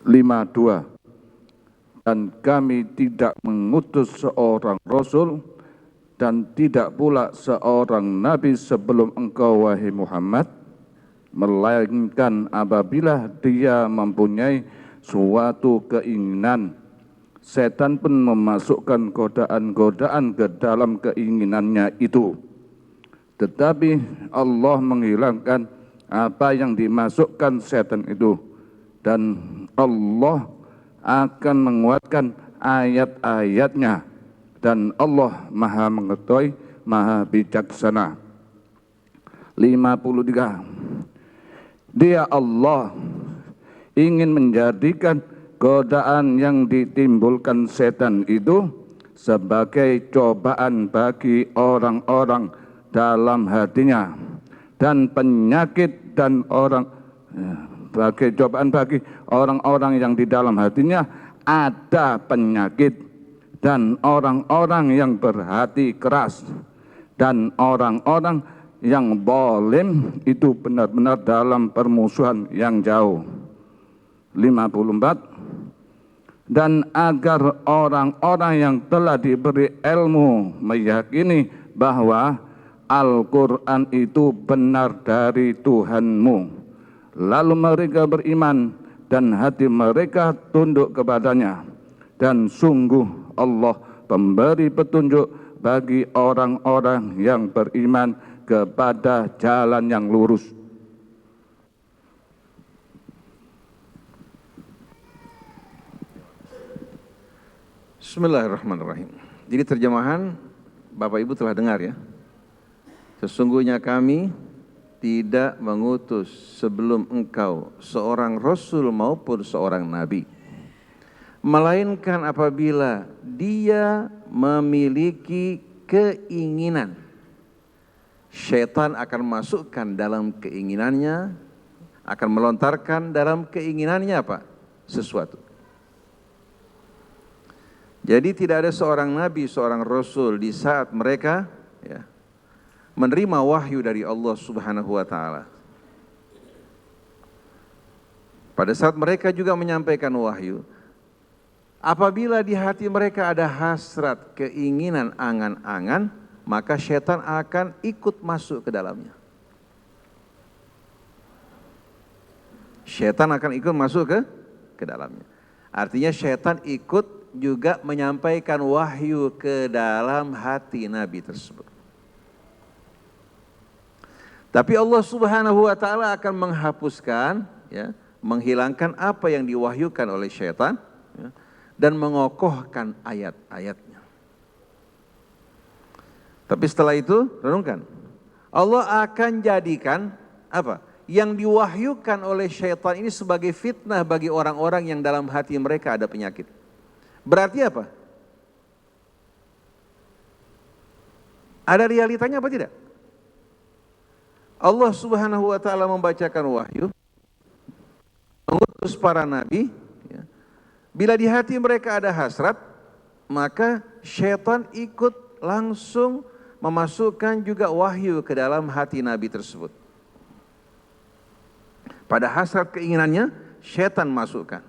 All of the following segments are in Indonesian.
52. Dan kami tidak mengutus seorang Rasul dan tidak pula seorang Nabi sebelum engkau wahai Muhammad, melainkan apabila dia mempunyai suatu keinginan, setan pun memasukkan godaan-godaan ke dalam keinginannya itu. Tetapi Allah menghilangkan apa yang dimasukkan setan itu, dan Allah akan menguatkan ayat-ayatnya, dan Allah maha mengetahui, maha bijaksana. 53. Dia Allah ingin menjadikan godaan yang ditimbulkan setan itu sebagai cobaan bagi orang-orang dalam hatinya, dan penyakit dan sebagai cobaan bagi orang-orang yang di dalam hatinya ada penyakit, dan orang-orang yang berhati keras, dan orang-orang yang zalim itu benar-benar dalam permusuhan yang jauh. 54. Dan agar orang-orang yang telah diberi ilmu meyakini bahwa Al-Quran itu benar dari Tuhanmu, lalu mereka beriman dan hati mereka tunduk kepadanya, dan sungguh Allah pemberi petunjuk bagi orang-orang yang beriman kepada jalan yang lurus. Bismillahirrahmanirrahim. Jadi terjemahan Bapak Ibu telah dengar ya. Sesungguhnya kami tidak mengutus sebelum engkau seorang Rasul maupun seorang Nabi, melainkan apabila dia memiliki keinginan, syaitan akan masukkan dalam keinginannya, akan melontarkan dalam keinginannya apa? Sesuatu. Jadi tidak ada seorang Nabi, seorang Rasul di saat mereka ya, menerima wahyu dari Allah Subhanahu wa Ta'ala. Pada saat mereka juga menyampaikan wahyu, apabila di hati mereka ada hasrat, keinginan, angan-angan, maka syaitan akan ikut masuk ke dalamnya. Syaitan akan ikut masuk ke dalamnya. Artinya syaitan ikut juga menyampaikan wahyu ke dalam hati Nabi tersebut. Tapi Allah Subhanahu wa Ta'ala akan menghapuskan, ya, menghilangkan apa yang diwahyukan oleh syaitan, ya, dan mengokohkan ayat-ayatnya. Tapi setelah itu, renungkan, Allah akan jadikan apa? Yang diwahyukan oleh syaitan ini sebagai fitnah bagi orang-orang yang dalam hati mereka ada penyakit. Berarti apa? Ada realitanya apa tidak? Allah Subhanahu wa Ta'ala membacakan wahyu, mengutus para nabi, ya. Bila di hati mereka ada hasrat, maka syaitan ikut langsung memasukkan juga wahyu ke dalam hati nabi tersebut. Pada hasrat keinginannya, syaitan masukkan.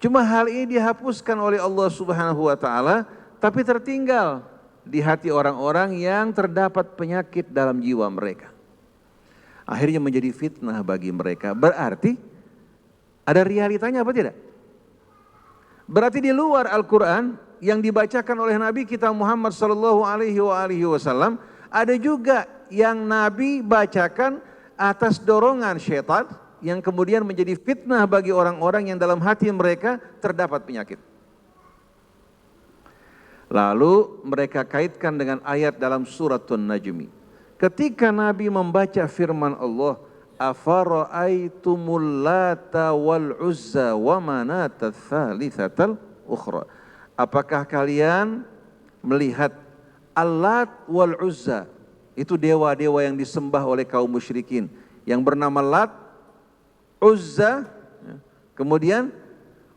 Cuma hal ini dihapuskan oleh Allah Subhanahu wa Ta'ala, tapi tertinggal di hati orang-orang yang terdapat penyakit dalam jiwa mereka. Akhirnya menjadi fitnah bagi mereka. Berarti ada realitanya apa tidak? Berarti di luar Al-Quran yang dibacakan oleh Nabi kita Muhammad sallallahu alaihi wasallam, ada juga yang Nabi bacakan atas dorongan syaitan yang kemudian menjadi fitnah bagi orang-orang yang dalam hati mereka terdapat penyakit. Lalu mereka kaitkan dengan ayat dalam suratun Najmi. Ketika Nabi membaca firman Allah, afara'aitumul lata wal uzza wa manata tsalitsatal ukhra. Apakah kalian melihat Al-Lat wal Uzza? Itu dewa-dewa yang disembah oleh kaum musyrikin, yang bernama Lat, Uzza, kemudian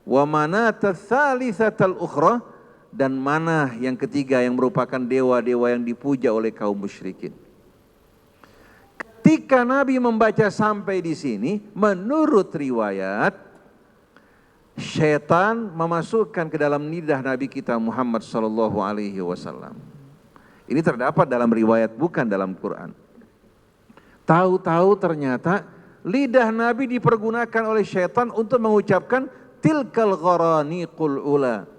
wa manata tsalitsatal ukhra, dan Manah yang ketiga yang merupakan dewa-dewa yang dipuja oleh kaum musyrikin. Ketika Nabi membaca sampai di sini, menurut riwayat Syaitan memasukkan ke dalam lidah Nabi kita Muhammad sallallahu alaihi wasallam. Ini terdapat dalam riwayat, bukan dalam Quran. Tahu-tahu ternyata lidah Nabi dipergunakan oleh syaitan untuk mengucapkan tilkal gharaniqul ula.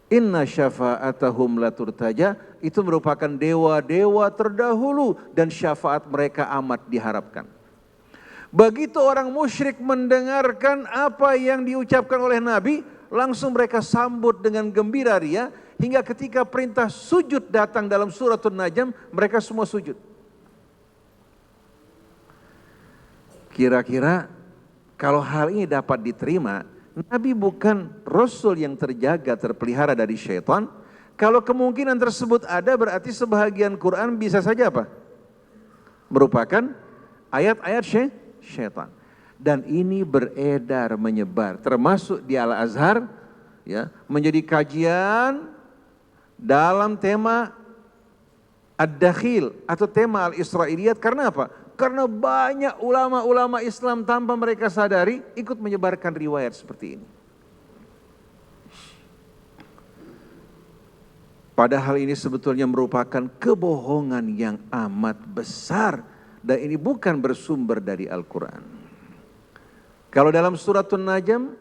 Inna syafa'atahum la turtaja, itu merupakan dewa-dewa terdahulu dan syafaat mereka amat diharapkan. Begitu orang musyrik mendengarkan apa yang diucapkan oleh Nabi, langsung mereka sambut dengan gembira ria, hingga ketika perintah sujud datang dalam suratul Najm, mereka semua sujud. Kira-kira kalau hal ini dapat diterima, Nabi bukan Rasul yang terjaga, terpelihara dari syaitan. Kalau kemungkinan tersebut ada, berarti sebahagian Quran bisa saja apa? Merupakan ayat-ayat syaitan. Dan ini beredar, menyebar, termasuk di Al-Azhar, ya, menjadi kajian dalam tema Ad-Dakhil atau tema Al-Israiliyat. Karena apa? Karena banyak ulama-ulama Islam tanpa mereka sadari ikut menyebarkan riwayat seperti ini. Padahal ini sebetulnya merupakan kebohongan yang amat besar. Dan ini bukan bersumber dari Al-Quran. Kalau dalam suratul Najm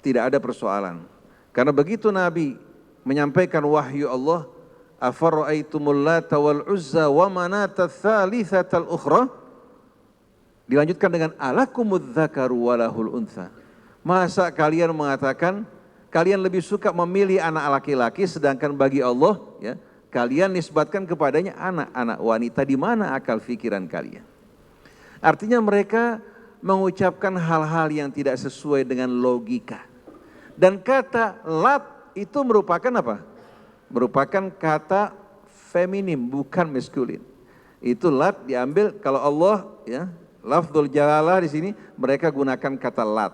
tidak ada persoalan. Karena begitu Nabi menyampaikan wahyu Allah, afara'aitumul lata wal uzza wa manata tsalitsatal ukhra, dilanjutkan dengan alakumudz dzakaru walahul untha. Masa kalian mengatakan kalian lebih suka memilih anak laki-laki, sedangkan bagi Allah, ya, kalian nisbatkan kepadanya anak-anak wanita. Di mana akal fikiran kalian? Artinya mereka mengucapkan hal-hal yang tidak sesuai dengan logika. Dan kata lat itu merupakan apa? Merupakan kata feminim, bukan maskulin. Itu lat diambil, kalau Allah, ya, lafdzul jalalah di sini mereka gunakan kata lat.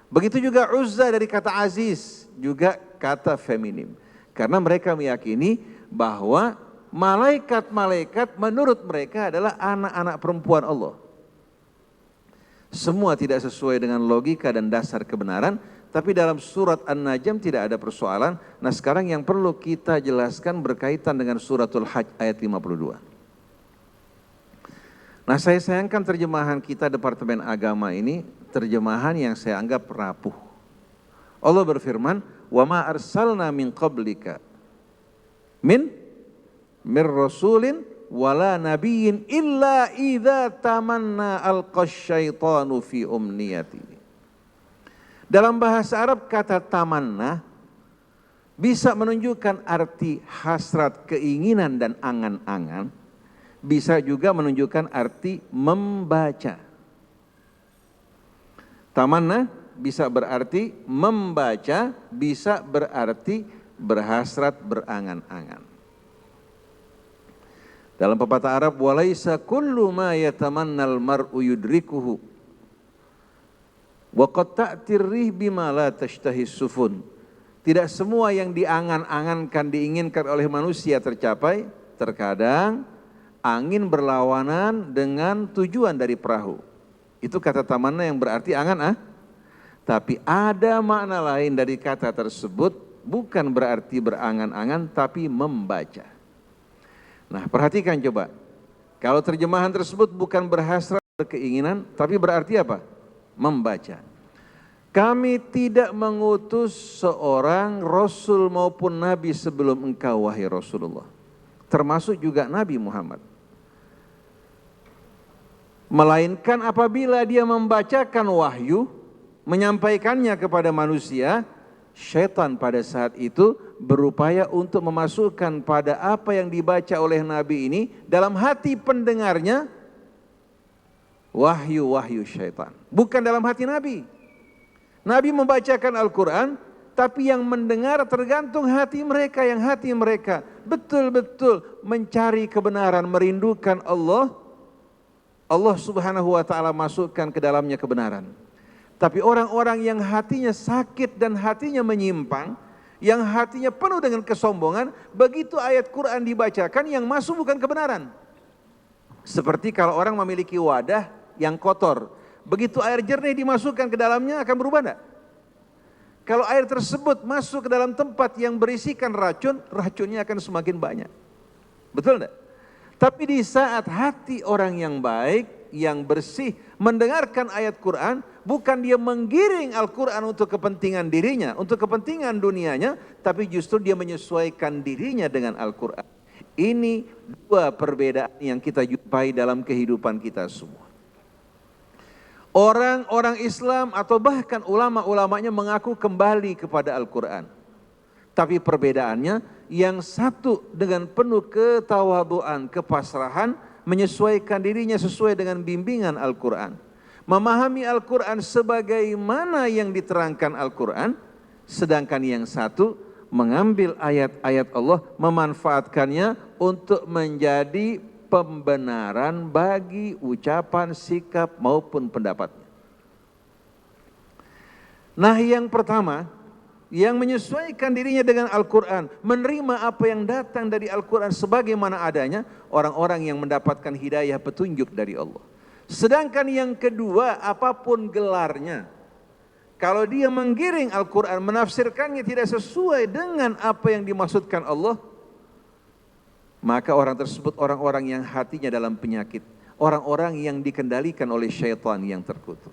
Begitu juga Uzza dari kata aziz, juga kata feminim. Karena mereka meyakini bahwa malaikat-malaikat menurut mereka adalah anak-anak perempuan Allah. Semua tidak sesuai dengan logika dan dasar kebenaran, tapi dalam surat An-Najm tidak ada persoalan. Nah, sekarang yang perlu kita jelaskan berkaitan dengan suratul Hajj ayat 52. Nah, saya sayangkan terjemahan kita Departemen Agama ini terjemahan yang saya anggap rapuh. Allah berfirman, "Wa ma arsalna min qablika min rasulin wala nabiyyin illa idza tamanna alqasyaitanu fi umniyati." Dalam bahasa Arab kata tamanna bisa menunjukkan arti hasrat, keinginan dan angan-angan, bisa juga menunjukkan arti membaca. Tamanna bisa berarti membaca, bisa berarti berhasrat, berangan-angan. Dalam pepatah Arab, walaisa kullu ma yatamannal mar'u yudrikuhu wa qad ta'tir rih bima la tashtahi sufun. Tidak semua yang diangan-angankan, diinginkan oleh manusia tercapai. Terkadang angin berlawanan dengan tujuan dari perahu. Itu kata tamanna yang berarti angan. Tapi ada makna lain dari kata tersebut, bukan berarti berangan-angan tapi membaca. Nah, perhatikan coba. Kalau terjemahan tersebut bukan berhasrat, berkeinginan, tapi berarti apa? Membaca. Kami tidak mengutus seorang rasul maupun nabi sebelum engkau, wahai Rasulullah. Termasuk juga Nabi Muhammad. Melainkan apabila dia membacakan wahyu, menyampaikannya kepada manusia, syaitan pada saat itu berupaya untuk memasukkan pada apa yang dibaca oleh Nabi ini dalam hati pendengarnya wahyu-wahyu syaitan. Bukan dalam hati Nabi. Nabi membacakan Al-Quran, tapi yang mendengar tergantung hati mereka, yang hati mereka betul-betul mencari kebenaran, merindukan Allah. Allah Subhanahu wa ta'ala masukkan ke dalamnya kebenaran. Tapi orang-orang yang hatinya sakit dan hatinya menyimpang, yang hatinya penuh dengan kesombongan, begitu ayat Quran dibacakan yang masuk bukan kebenaran. Seperti kalau orang memiliki wadah yang kotor, Begitu air jernih dimasukkan ke dalamnya akan berubah enggak? Kalau air tersebut masuk ke dalam tempat yang berisikan racun, racunnya akan semakin banyak. Betul enggak? Tapi di saat hati orang yang baik, yang bersih, mendengarkan ayat Quran, bukan dia menggiring Al-Quran untuk kepentingan dirinya, untuk kepentingan dunianya, tapi justru dia menyesuaikan dirinya dengan Al-Quran. Ini dua perbedaan yang kita jumpai dalam kehidupan kita semua. Orang-orang Islam atau bahkan ulama-ulamanya mengaku kembali kepada Al-Quran. Tapi perbedaannya, yang satu dengan penuh ketawaduan, kepasrahan, menyesuaikan dirinya sesuai dengan bimbingan Al-Quran. Memahami Al-Quran sebagaimana yang diterangkan Al-Quran. Sedangkan yang satu mengambil ayat-ayat Allah, memanfaatkannya untuk menjadi pembenaran bagi ucapan, sikap maupun pendapatnya. Nah, yang pertama, yang menyesuaikan dirinya dengan Al-Quran, menerima apa yang datang dari Al-Quran sebagaimana adanya, orang-orang yang mendapatkan hidayah petunjuk dari Allah. Sedangkan yang kedua, apapun gelarnya, kalau dia menggiring Al-Quran, menafsirkannya tidak sesuai dengan apa yang dimaksudkan Allah, maka orang tersebut orang-orang yang hatinya dalam penyakit, orang-orang yang dikendalikan oleh syaitan yang terkutuk.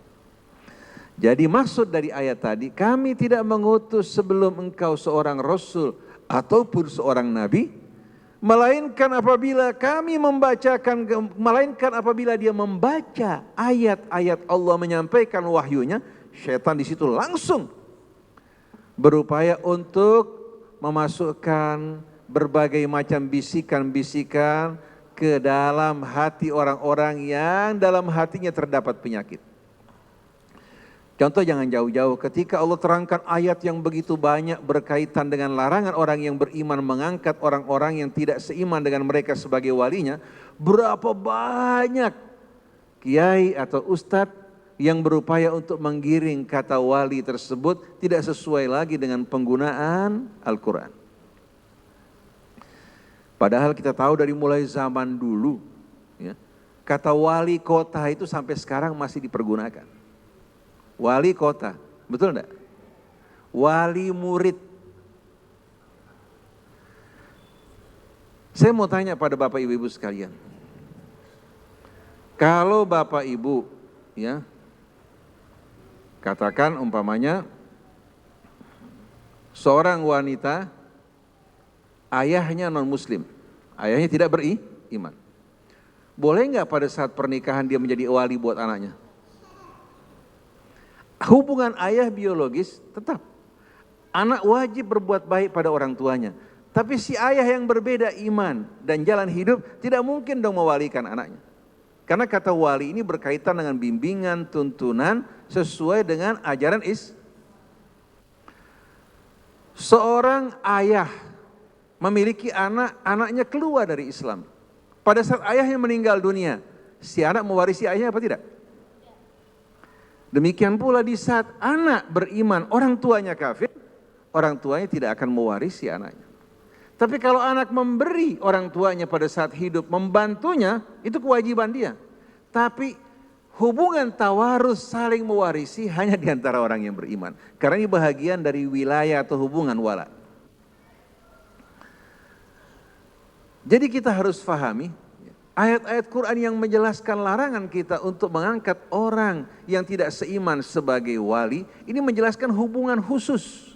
Jadi maksud dari ayat tadi, kami tidak mengutus sebelum engkau seorang rasul ataupun seorang nabi, melainkan apabila dia membaca ayat-ayat Allah, menyampaikan wahyunya, syaitan di situ langsung berupaya untuk memasukkan berbagai macam bisikan-bisikan ke dalam hati orang-orang yang dalam hatinya terdapat penyakit. Contoh jangan jauh-jauh, ketika Allah terangkan ayat yang begitu banyak berkaitan dengan larangan orang yang beriman mengangkat orang-orang yang tidak seiman dengan mereka sebagai walinya, berapa banyak kiai atau ustadz yang berupaya untuk menggiring kata wali tersebut tidak sesuai lagi dengan penggunaan Al-Quran. Padahal kita tahu dari mulai zaman dulu, ya, kata wali kota itu sampai sekarang masih dipergunakan. Wali kota, betul enggak? Wali murid. Saya mau tanya pada Bapak Ibu sekalian. Kalau Bapak Ibu, ya, katakan umpamanya seorang wanita, ayahnya non-muslim, ayahnya tidak beriman. Boleh enggak pada saat pernikahan dia menjadi wali buat anaknya? Hubungan ayah biologis tetap. Anak wajib berbuat baik pada orang tuanya. Tapi si ayah yang berbeda iman dan jalan hidup tidak mungkin dong mewalikan anaknya. Karena kata wali ini berkaitan dengan bimbingan, tuntunan sesuai dengan ajaran Seorang ayah memiliki anak, anaknya keluar dari Islam. Pada saat ayahnya meninggal dunia, si anak mewarisi ayahnya apa tidak? Demikian pula di saat anak beriman, orang tuanya kafir, orang tuanya tidak akan mewarisi anaknya. Tapi kalau anak memberi orang tuanya pada saat hidup, membantunya, itu kewajiban dia. Tapi hubungan tawarus saling mewarisi hanya di antara orang yang beriman. Karena ini bahagian dari wilayah atau hubungan wala. Jadi kita harus fahami ayat-ayat Quran yang menjelaskan larangan kita untuk mengangkat orang yang tidak seiman sebagai wali, ini menjelaskan hubungan khusus.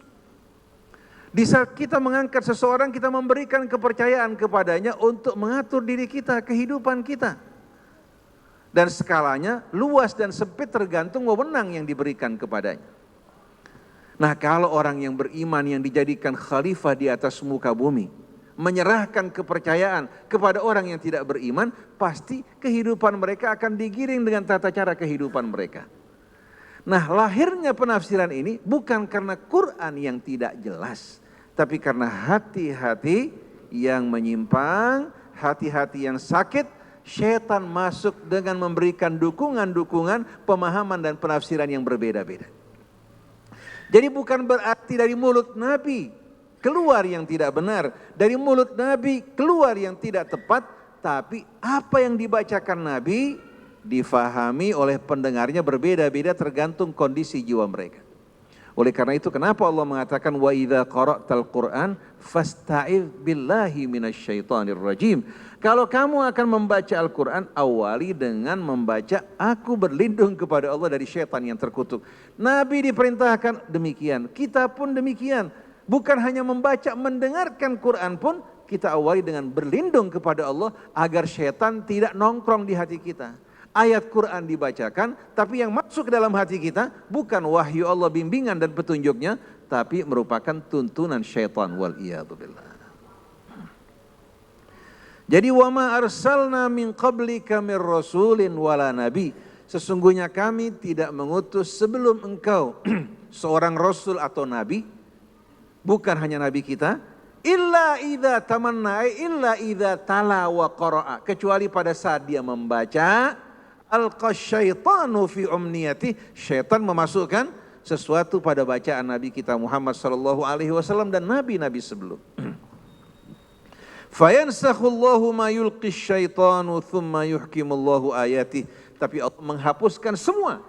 Di saat kita mengangkat seseorang, kita memberikan kepercayaan kepadanya untuk mengatur diri kita, kehidupan kita. Dan skalanya luas dan sempit tergantung wewenang yang diberikan kepadanya. Nah, kalau orang yang beriman yang dijadikan khalifah di atas muka bumi, menyerahkan kepercayaan kepada orang yang tidak beriman, pasti kehidupan mereka akan digiring dengan tata cara kehidupan mereka. Nah, lahirnya penafsiran ini bukan karena Quran yang tidak jelas, tapi karena hati-hati yang menyimpang, hati-hati yang sakit, syaitan masuk dengan memberikan dukungan-dukungan, pemahaman dan penafsiran yang berbeda-beda. Jadi bukan berarti dari mulut Nabi keluar yang tidak benar, dari mulut Nabi keluar yang tidak tepat, tapi apa yang dibacakan Nabi difahami oleh pendengarnya berbeda-beda tergantung kondisi jiwa mereka. Oleh karena itu kenapa Allah mengatakan wa idza qara'tal Qur'an fasta'idz billahi minasyaitonir rajim. Kalau kamu akan membaca Al-Qur'an, awali dengan membaca aku berlindung kepada Allah dari syaitan yang terkutuk. Nabi diperintahkan demikian, kita pun demikian. Bukan hanya membaca, mendengarkan Quran pun kita awali dengan berlindung kepada Allah agar syaitan tidak nongkrong di hati kita. Ayat Quran dibacakan, tapi yang masuk ke dalam hati kita bukan wahyu Allah, bimbingan dan petunjuknya, tapi merupakan tuntunan syaitan, wal iyadu billah. Jadi wa ma arsalna min qablika mir rasulin wala nabi. Sesungguhnya kami tidak mengutus sebelum engkau seorang rasul atau nabi, bukan hanya nabi kita, illa idza tamanna, illa idza tala wa qara'a, kecuali pada saat dia membaca, alqasyaitanu fi umniyati, syaitan memasukkan sesuatu pada bacaan Nabi kita Muhammad sallallahu alaihi wasallam dan nabi-nabi sebelum. Fayansakhullahu ma yulqis syaitanu thumma yuhkimullahu ayati. Tapi Allah menghapuskan semua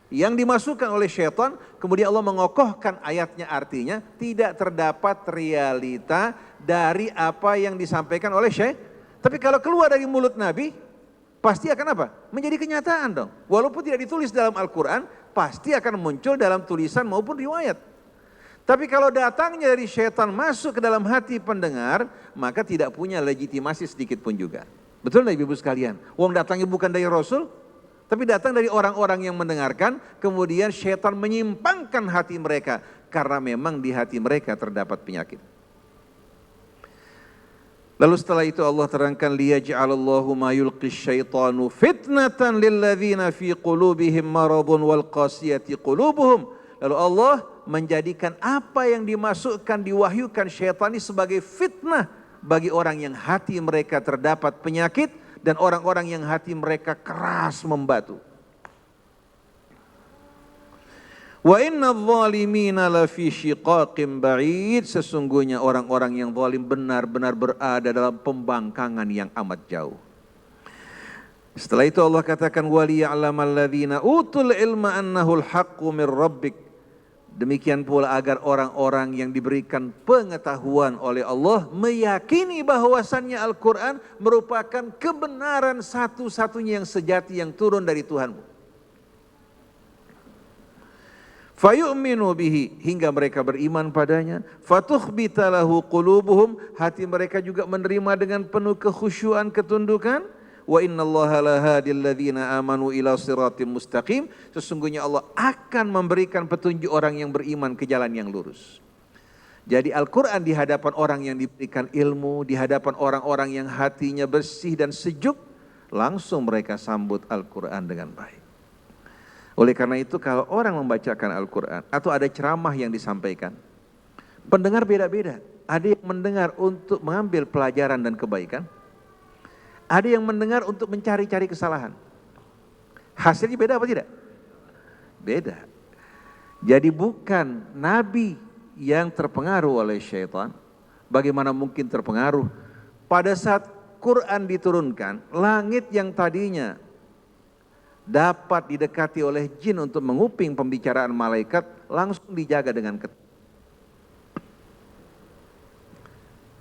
yang dimasukkan oleh syaitan, kemudian Allah mengokohkan ayatnya, artinya tidak terdapat realita dari apa yang disampaikan oleh syaitan. Tapi kalau keluar dari mulut Nabi, pasti akan apa? Menjadi kenyataan dong. Walaupun tidak ditulis dalam Al-Quran, pasti akan muncul dalam tulisan maupun riwayat. Tapi kalau datangnya dari syaitan masuk ke dalam hati pendengar, maka tidak punya legitimasi sedikit pun juga. Betul tidak ibu sekalian? Wong datangnya bukan dari Rasul, tapi datang dari orang-orang yang mendengarkan, kemudian syaitan menyimpangkan hati mereka, karena memang di hati mereka terdapat penyakit. Lalu setelah itu Allah terangkan liyaj'alallahu ma yulqis syaitanu fitnatan lilladzina fi qulubihim maradun wal qasiyati qulubuhum. Lalu Allah menjadikan apa yang dimasukkan, diwahyukan syaitan ini sebagai fitnah bagi orang yang hati mereka terdapat penyakit dan orang-orang yang hati mereka keras membatu. Wa inna adh-dhalimina lafi syiqaqin ba'id. Sesungguhnya orang-orang yang zalim benar-benar berada dalam pembangkangan yang amat jauh. Setelah itu Allah katakan waliya'lamal ladzina utul ilma annahul haqqu mir rabbik. Demikian pula agar orang-orang yang diberikan pengetahuan oleh Allah meyakini bahwasannya Al-Quran merupakan kebenaran satu-satunya yang sejati yang turun dari Tuhanmu. Fayu'minu bihi, hingga mereka beriman padanya. Fatukhbita lahu qulubuhum, hati mereka juga menerima dengan penuh kekhusyuan, ketundukan. Wa innallaha lahadil ladzina amanu ila siratim mustaqim. Sesungguhnya Allah akan memberikan petunjuk orang yang beriman ke jalan yang lurus. Jadi Al-Quran di hadapan orang yang diberikan ilmu, di hadapan orang-orang yang hatinya bersih dan sejuk, langsung mereka sambut Al-Quran dengan baik. Oleh karena itu kalau orang membacakan Al-Quran atau ada ceramah yang disampaikan, pendengar beda-beda. Ada yang mendengar untuk mengambil pelajaran dan kebaikan. Ada yang mendengar untuk mencari-cari kesalahan. Hasilnya beda apa tidak? Beda. Jadi bukan Nabi yang terpengaruh oleh syaitan. Bagaimana mungkin terpengaruh? Pada saat Quran diturunkan, langit yang tadinya dapat didekati oleh jin untuk menguping pembicaraan malaikat, langsung dijaga dengan ketat.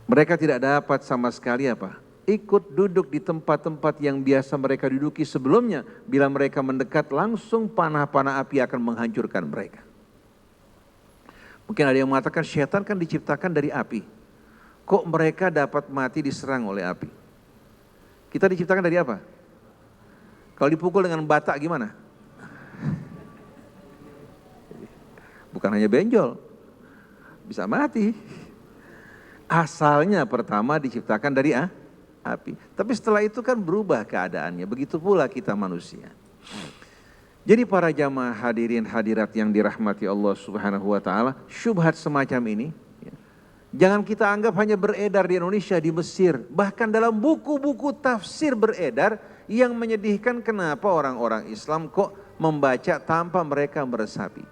Mereka tidak dapat sama sekali apa? Ikut duduk di tempat-tempat yang biasa mereka duduki sebelumnya. Bila mereka mendekat, langsung panah-panah api akan menghancurkan mereka. Mungkin ada yang mengatakan syaitan kan diciptakan dari api. Kok mereka dapat mati diserang oleh api? Kita diciptakan dari apa? Kalau dipukul dengan bata gimana? Bukan hanya benjol, bisa mati. Asalnya pertama diciptakan dari api. Tapi setelah itu kan berubah keadaannya. Begitu pula kita manusia. Jadi para jamaah hadirin hadirat yang dirahmati Allah Subhanahu wa taala, syubhat semacam ini jangan kita anggap hanya beredar di Indonesia, di Mesir, bahkan dalam buku-buku tafsir beredar. Yang menyedihkan, kenapa orang-orang Islam kok membaca tanpa mereka meresapi.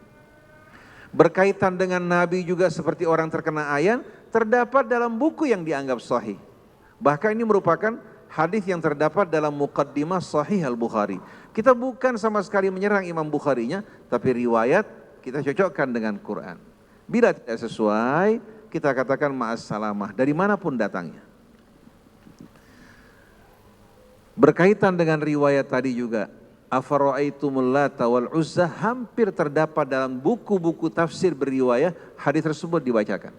Berkaitan dengan Nabi juga seperti orang terkena ayan, terdapat dalam buku yang dianggap sahih. Bahkan ini merupakan hadis yang terdapat dalam muqaddimah Sahih Al-Bukhari. Kita bukan sama sekali menyerang Imam Bukharinya, tapi riwayat kita cocokkan dengan Quran. Bila tidak sesuai, kita katakan ma'as salamah dari manapun datangnya. Berkaitan dengan riwayat tadi juga, afara'aitumul Lata wal Uzza hampir terdapat dalam buku-buku tafsir beriwayat, hadis tersebut dibacakan.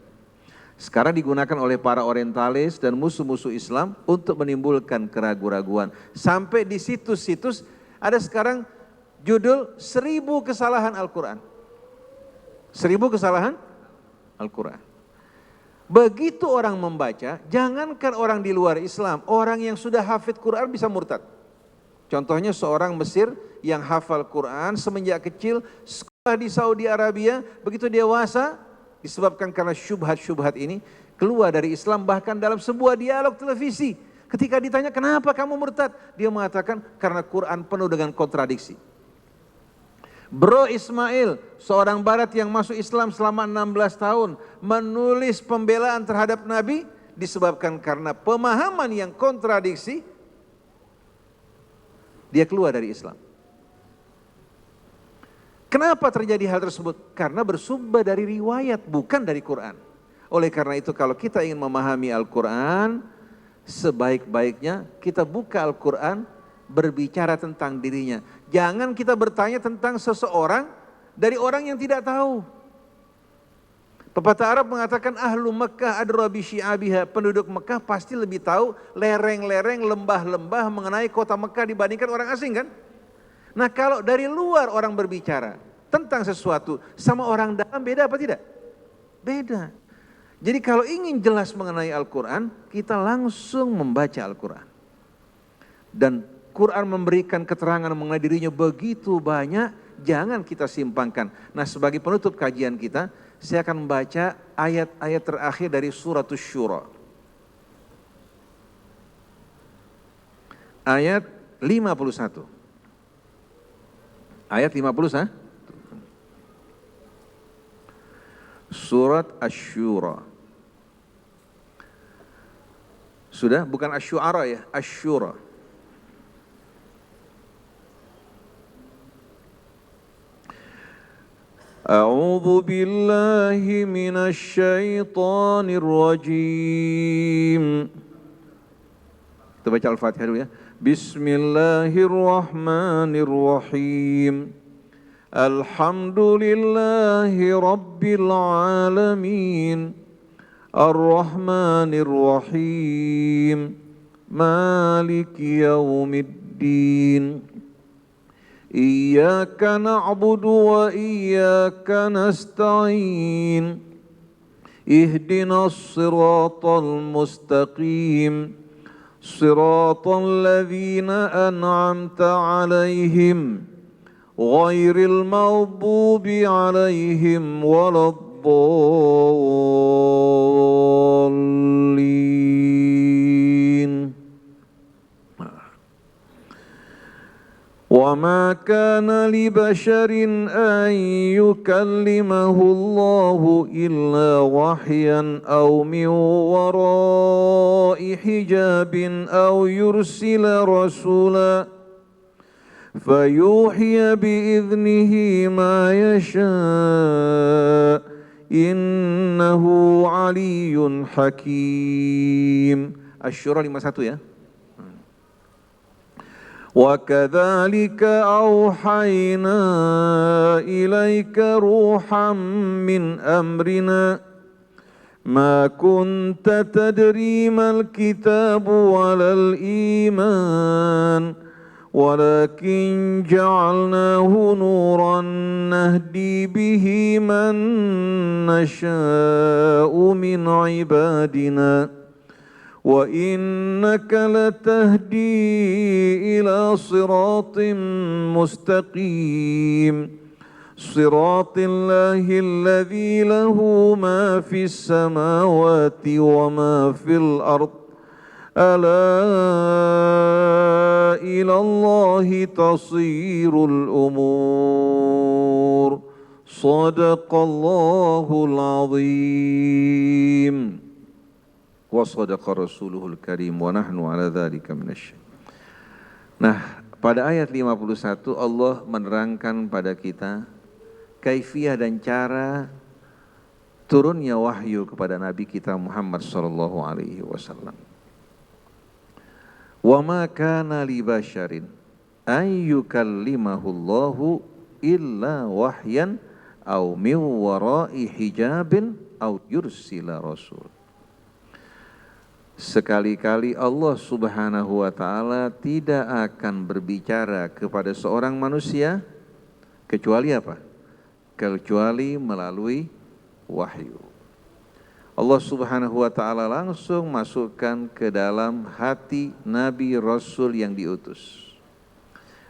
Sekarang digunakan oleh para orientalis dan musuh-musuh Islam untuk menimbulkan keraguan-raguan. Sampai di situs-situs ada sekarang judul 1000 kesalahan Al-Quran. 1000 kesalahan Al-Quran. Begitu orang membaca, jangankan orang di luar Islam, orang yang sudah hafid Quran bisa murtad. Contohnya seorang Mesir yang hafal Quran semenjak kecil, sekolah di Saudi Arabia, begitu dewasa, disebabkan karena syubhat-syubhat ini, keluar dari Islam bahkan dalam sebuah dialog televisi. Ketika ditanya kenapa kamu murtad, dia mengatakan karena Quran penuh dengan kontradiksi. Bro Ismail, seorang barat yang masuk Islam selama 16 tahun, menulis pembelaan terhadap Nabi disebabkan karena pemahaman yang kontradiksi, dia keluar dari Islam. Kenapa terjadi hal tersebut? Karena bersumber dari riwayat, bukan dari Quran. Oleh karena itu kalau kita ingin memahami Al-Quran, sebaik-baiknya kita buka Al-Quran, berbicara tentang dirinya. Jangan kita bertanya tentang seseorang dari orang yang tidak tahu. Pepatah Arab mengatakan ahlu Mekah adra bi syi'abiha, penduduk Mekah pasti lebih tahu lereng-lereng, lembah-lembah mengenai kota Mekah dibandingkan orang asing kan? Nah kalau dari luar orang berbicara tentang sesuatu sama orang dalam beda apa tidak? Beda. Jadi kalau ingin jelas mengenai Al-Quran, kita langsung membaca Al-Quran. Dan Quran memberikan keterangan mengenai dirinya begitu banyak, jangan kita simpangkan. Nah sebagai penutup kajian kita, saya akan membaca ayat-ayat terakhir dari surat Asy-Syura. Ayat 51. Ayat 50, Surat Asy-Syura. Sudah, bukan Asy-Syu'ara ya, Asy-Syura. A'udzu billahi minasy syaithanir rajim. Kita baca Al-Fatihah dulu ya. Bismillahirrahmanirrahim. Alhamdulillahi rabbil alamin. Ar-Rahmanir Rahim. Maliki yaumiddin. Iyyaka na'budu wa iyyaka nasta'in. Ihdinas siratal mustaqim. Siratal ladzina an'amta 'alaihim ghairil maghdubi 'alaihim waladdallin. Wa ma kana li basharin an yukallimahu Allahu illa wahyan aw min wara'i hijabin aw yursila rasula fayuhiya bi'idhnihi ma yasha' innahu aliyyun hakim. Asy-Syura 51 ya. وَكَذَلِكَ أَوْحَيْنَا إِلَيْكَ رُوحًا مِّنْ أَمْرِنَا مَا كُنْتَ تَدْرِي مَا الْكِتَابُ وَلَا الْإِيمَانُ وَلَكِنْ جَعَلْنَاهُ نُورًا نَهْدِي بِهِ مَنْ نَشَاءُ مِنْ عِبَادِنَا وَإِنَّكَ لَتَهْدِي إِلَى صِرَاطٍ مُسْتَقِيمٍ صِرَاطِ اللَّهِ الَّذِي لَهُ مَا فِي السَّمَاوَاتِ وَمَا فِي الْأَرْضِ أَلَا إِلَى اللَّهِ تَصِيرُ الْأُمُورُ صَدَقَ اللَّهُ الْعَظِيمُ. wa shadaqa rasuluhul karim wa nahnu ala dzalika minasyahidin. Nah, pada ayat 51 Allah menerangkan pada kita kaifiyah dan cara turunnya wahyu kepada Nabi kita Muhammad sallallahu alaihi wasallam. Wa ma kana li basyarin ay yukallimahullahu illa wahyan aw min wara'i hijabin aw yursila rasul. Sekali-kali Allah Subhanahu wa taala tidak akan berbicara kepada seorang manusia kecuali apa? Kecuali melalui wahyu. Allah Subhanahu wa taala langsung masukkan ke dalam hati Nabi Rasul yang diutus.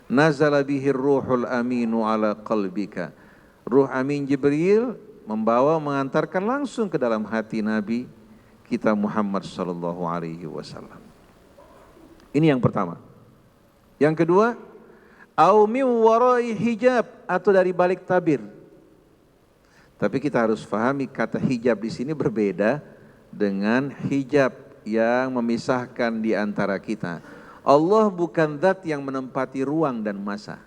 Nazala bihir ruhul aminu ala qalbika. Ruh amin Jibril membawa mengantarkan langsung ke dalam hati Nabi kita Muhammad sallallahu alaihi wasallam. Ini yang pertama. Yang kedua, au min warai hijab, atau dari balik tabir. Tapi kita harus pahami kata hijab di sini berbeda dengan hijab yang memisahkan di antara kita. Allah bukan zat yang menempati ruang dan masa.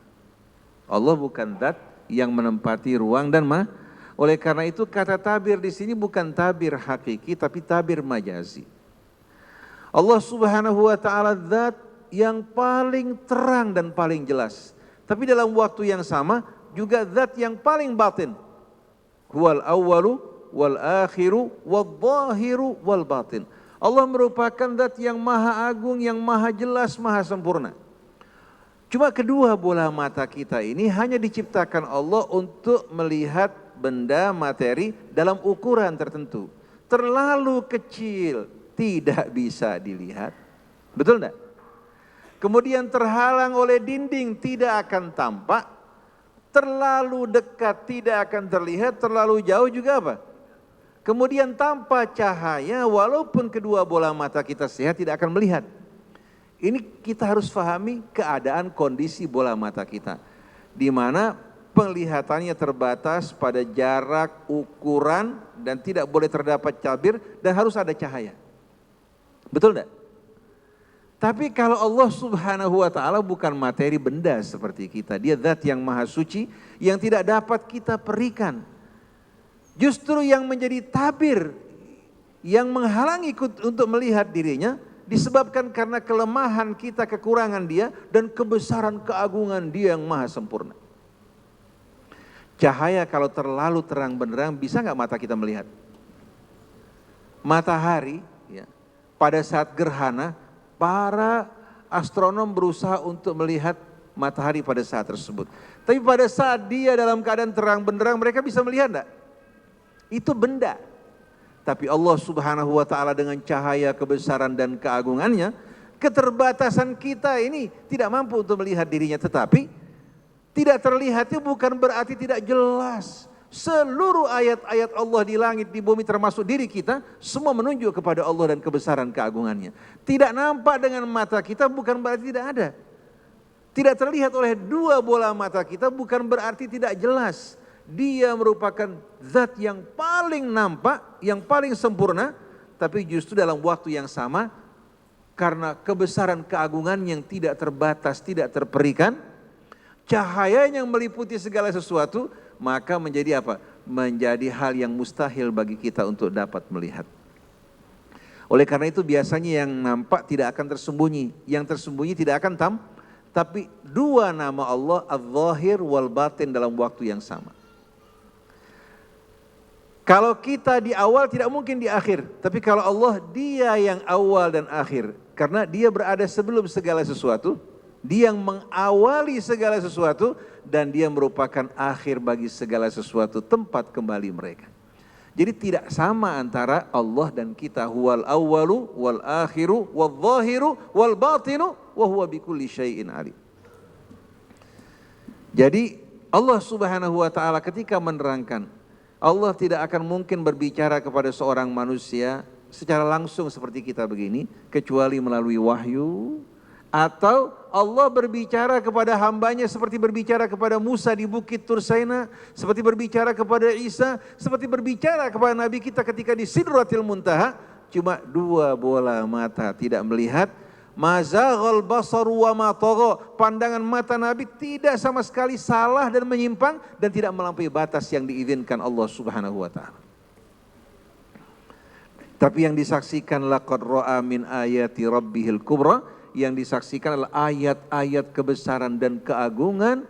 Allah bukan zat yang menempati ruang dan masa. Oleh karena itu kata tabir di sini bukan tabir hakiki tapi tabir majazi. Allah Subhanahu wa taala zat yang paling terang dan paling jelas. Tapi dalam waktu yang sama juga zat yang paling batin. Huwal awwalu wal akhiru wal zahiru wal batin. Allah merupakan zat yang maha agung, yang maha jelas, maha sempurna. Cuma kedua bola mata kita ini hanya diciptakan Allah untuk melihat benda materi dalam ukuran tertentu. Terlalu kecil, tidak bisa dilihat. Betul enggak? Kemudian terhalang oleh dinding, tidak akan tampak. Terlalu dekat, tidak akan terlihat. Terlalu jauh juga apa? Kemudian tanpa cahaya, walaupun kedua bola mata kita sehat, tidak akan melihat. Ini kita harus pahami keadaan kondisi bola mata kita. Di mana penglihatannya terbatas pada jarak, ukuran, dan tidak boleh terdapat tabir, dan harus ada cahaya. Betul enggak? Tapi kalau Allah Subhanahu wa taala bukan materi benda seperti kita, dia zat yang maha suci yang tidak dapat kita perikan. Justru yang menjadi tabir yang menghalangi untuk melihat dirinya disebabkan karena kelemahan kita, kekurangan dia, dan kebesaran keagungan dia yang maha sempurna. Cahaya kalau terlalu terang benderang bisa nggak mata kita melihat? Matahari ya, pada saat gerhana para astronom berusaha untuk melihat matahari pada saat tersebut. Tapi pada saat dia dalam keadaan terang benderang mereka bisa melihat enggak? Itu benda. Tapi Allah Subhanahu wa taala dengan cahaya kebesaran dan keagungannya, keterbatasan kita ini tidak mampu untuk melihat dirinya, tetapi tidak terlihat itu bukan berarti tidak jelas. Seluruh ayat-ayat Allah di langit, di bumi termasuk diri kita, semua menunjuk kepada Allah dan kebesaran keagungannya. Tidak nampak dengan mata kita bukan berarti tidak ada. Tidak terlihat oleh dua bola mata kita bukan berarti tidak jelas. Dia merupakan zat yang paling nampak, yang paling sempurna, tapi justru dalam waktu yang sama, karena kebesaran keagungan yang tidak terbatas, tidak terperikan, cahaya yang meliputi segala sesuatu, maka menjadi apa? Menjadi hal yang mustahil bagi kita untuk dapat melihat. Oleh karena itu biasanya yang nampak tidak akan tersembunyi, yang tersembunyi tidak akan tapi dua nama Allah, Az-Zahir wal Batin dalam waktu yang sama. Kalau kita di awal tidak mungkin di akhir, tapi kalau Allah dia yang awal dan akhir, karena dia berada sebelum segala sesuatu. Dia yang mengawali segala sesuatu dan dia merupakan akhir bagi segala sesuatu, tempat kembali mereka. Jadi tidak sama antara Allah dan kita. Huwal awwalu wal akhiru wal zahiru wal batinu wa huwa bikulli syai'in alim. Jadi Allah Subhanahu wa taala ketika menerangkan, Allah tidak akan mungkin berbicara kepada seorang manusia secara langsung seperti kita begini kecuali melalui wahyu. Atau Allah berbicara kepada hambanya seperti berbicara kepada Musa di Bukit Tursaina, seperti berbicara kepada Isa, seperti berbicara kepada Nabi kita ketika di Sidratil Muntaha, cuma dua bola mata, tidak melihat. Mazaghal basaru wa ma tagha, pandangan mata Nabi tidak sama sekali salah dan menyimpang dan tidak melampaui batas yang diizinkan Allah Subhanahu wa taala. Tapi yang disaksikan laqad ra'a min ayati rabbihil kubra, yang disaksikan adalah ayat-ayat kebesaran dan keagungan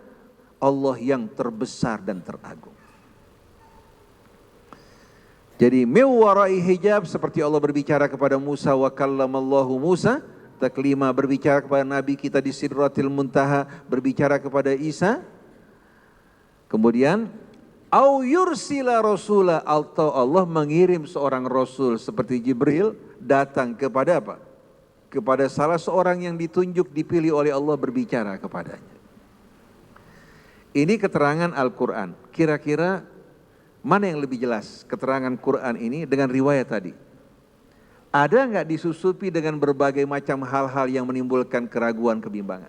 Allah yang terbesar dan teragung. Jadi min wara'i hijab, seperti Allah berbicara kepada Musa, wa kallamallahu Musa taklima, berbicara kepada Nabi kita di Sidratil Muntaha, berbicara kepada Isa. Kemudian au yursila rasula, atau Allah mengirim seorang rasul seperti Jibril datang kepada apa? Kepada salah seorang yang ditunjuk, dipilih oleh Allah, berbicara kepadanya. Ini keterangan Al-Quran. Kira-kira mana yang lebih jelas keterangan Quran ini dengan riwayat tadi? Ada nggak disusupi dengan berbagai macam hal-hal yang menimbulkan keraguan, kebimbangan?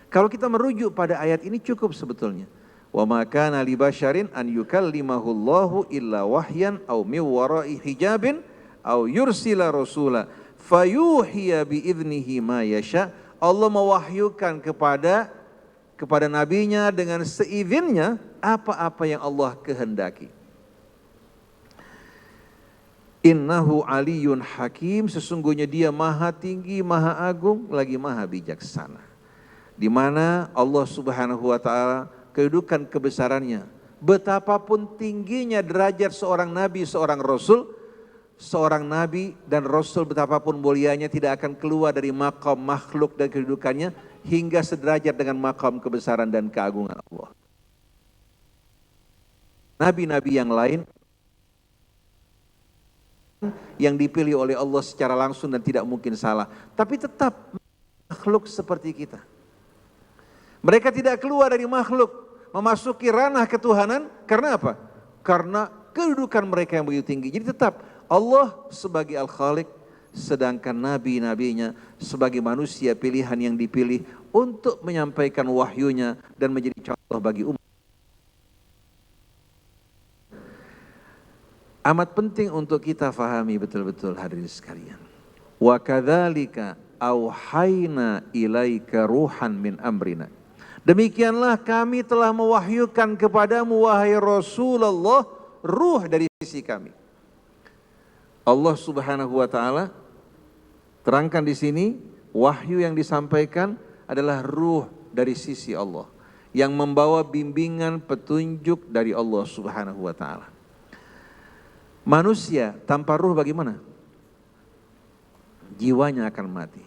Kalau kita merujuk pada ayat ini cukup sebetulnya. Wa ma kana li basyarin an yukallimahullahu illa wahyan aw min wara'i hijabin aw yursila rasula fayuhiya bi idnihi ma yasha. Allah mewahyukan kepada nabinya dengan seizinnya apa-apa yang Allah kehendaki. Innahu aliyun hakim, sesungguhnya dia maha tinggi, maha agung, lagi maha bijaksana. Di mana Allah Subhanahu wa taala kedudukan kebesarannya, betapapun tingginya derajat seorang nabi, seorang nabi dan rasul, betapapun mulianya tidak akan keluar dari maqam makhluk dan kedudukannya hingga sederajat dengan maqam kebesaran dan keagungan Allah. Nabi-nabi yang lain yang dipilih oleh Allah secara langsung dan tidak mungkin salah, tapi tetap makhluk seperti kita. Mereka tidak keluar dari makhluk, memasuki ranah ketuhanan. Karena apa? Karena kedudukan mereka yang begitu tinggi. Jadi tetap Allah sebagai Al-Khaliq, sedangkan nabi-nabinya sebagai manusia pilihan yang dipilih untuk menyampaikan wahyunya dan menjadi contoh bagi umat. Amat penting untuk kita fahami betul-betul, hadirin sekalian. Wa kadzalika auhayna ilaika ruhan min amrina. Demikianlah kami telah mewahyukan kepadamu wahai Rasulullah ruh dari sisi kami. Allah Subhanahu wa taala terangkan di sini wahyu yang disampaikan adalah ruh dari sisi Allah yang membawa bimbingan petunjuk dari Allah Subhanahu wa taala. Manusia tanpa ruh bagaimana? Jiwanya akan mati.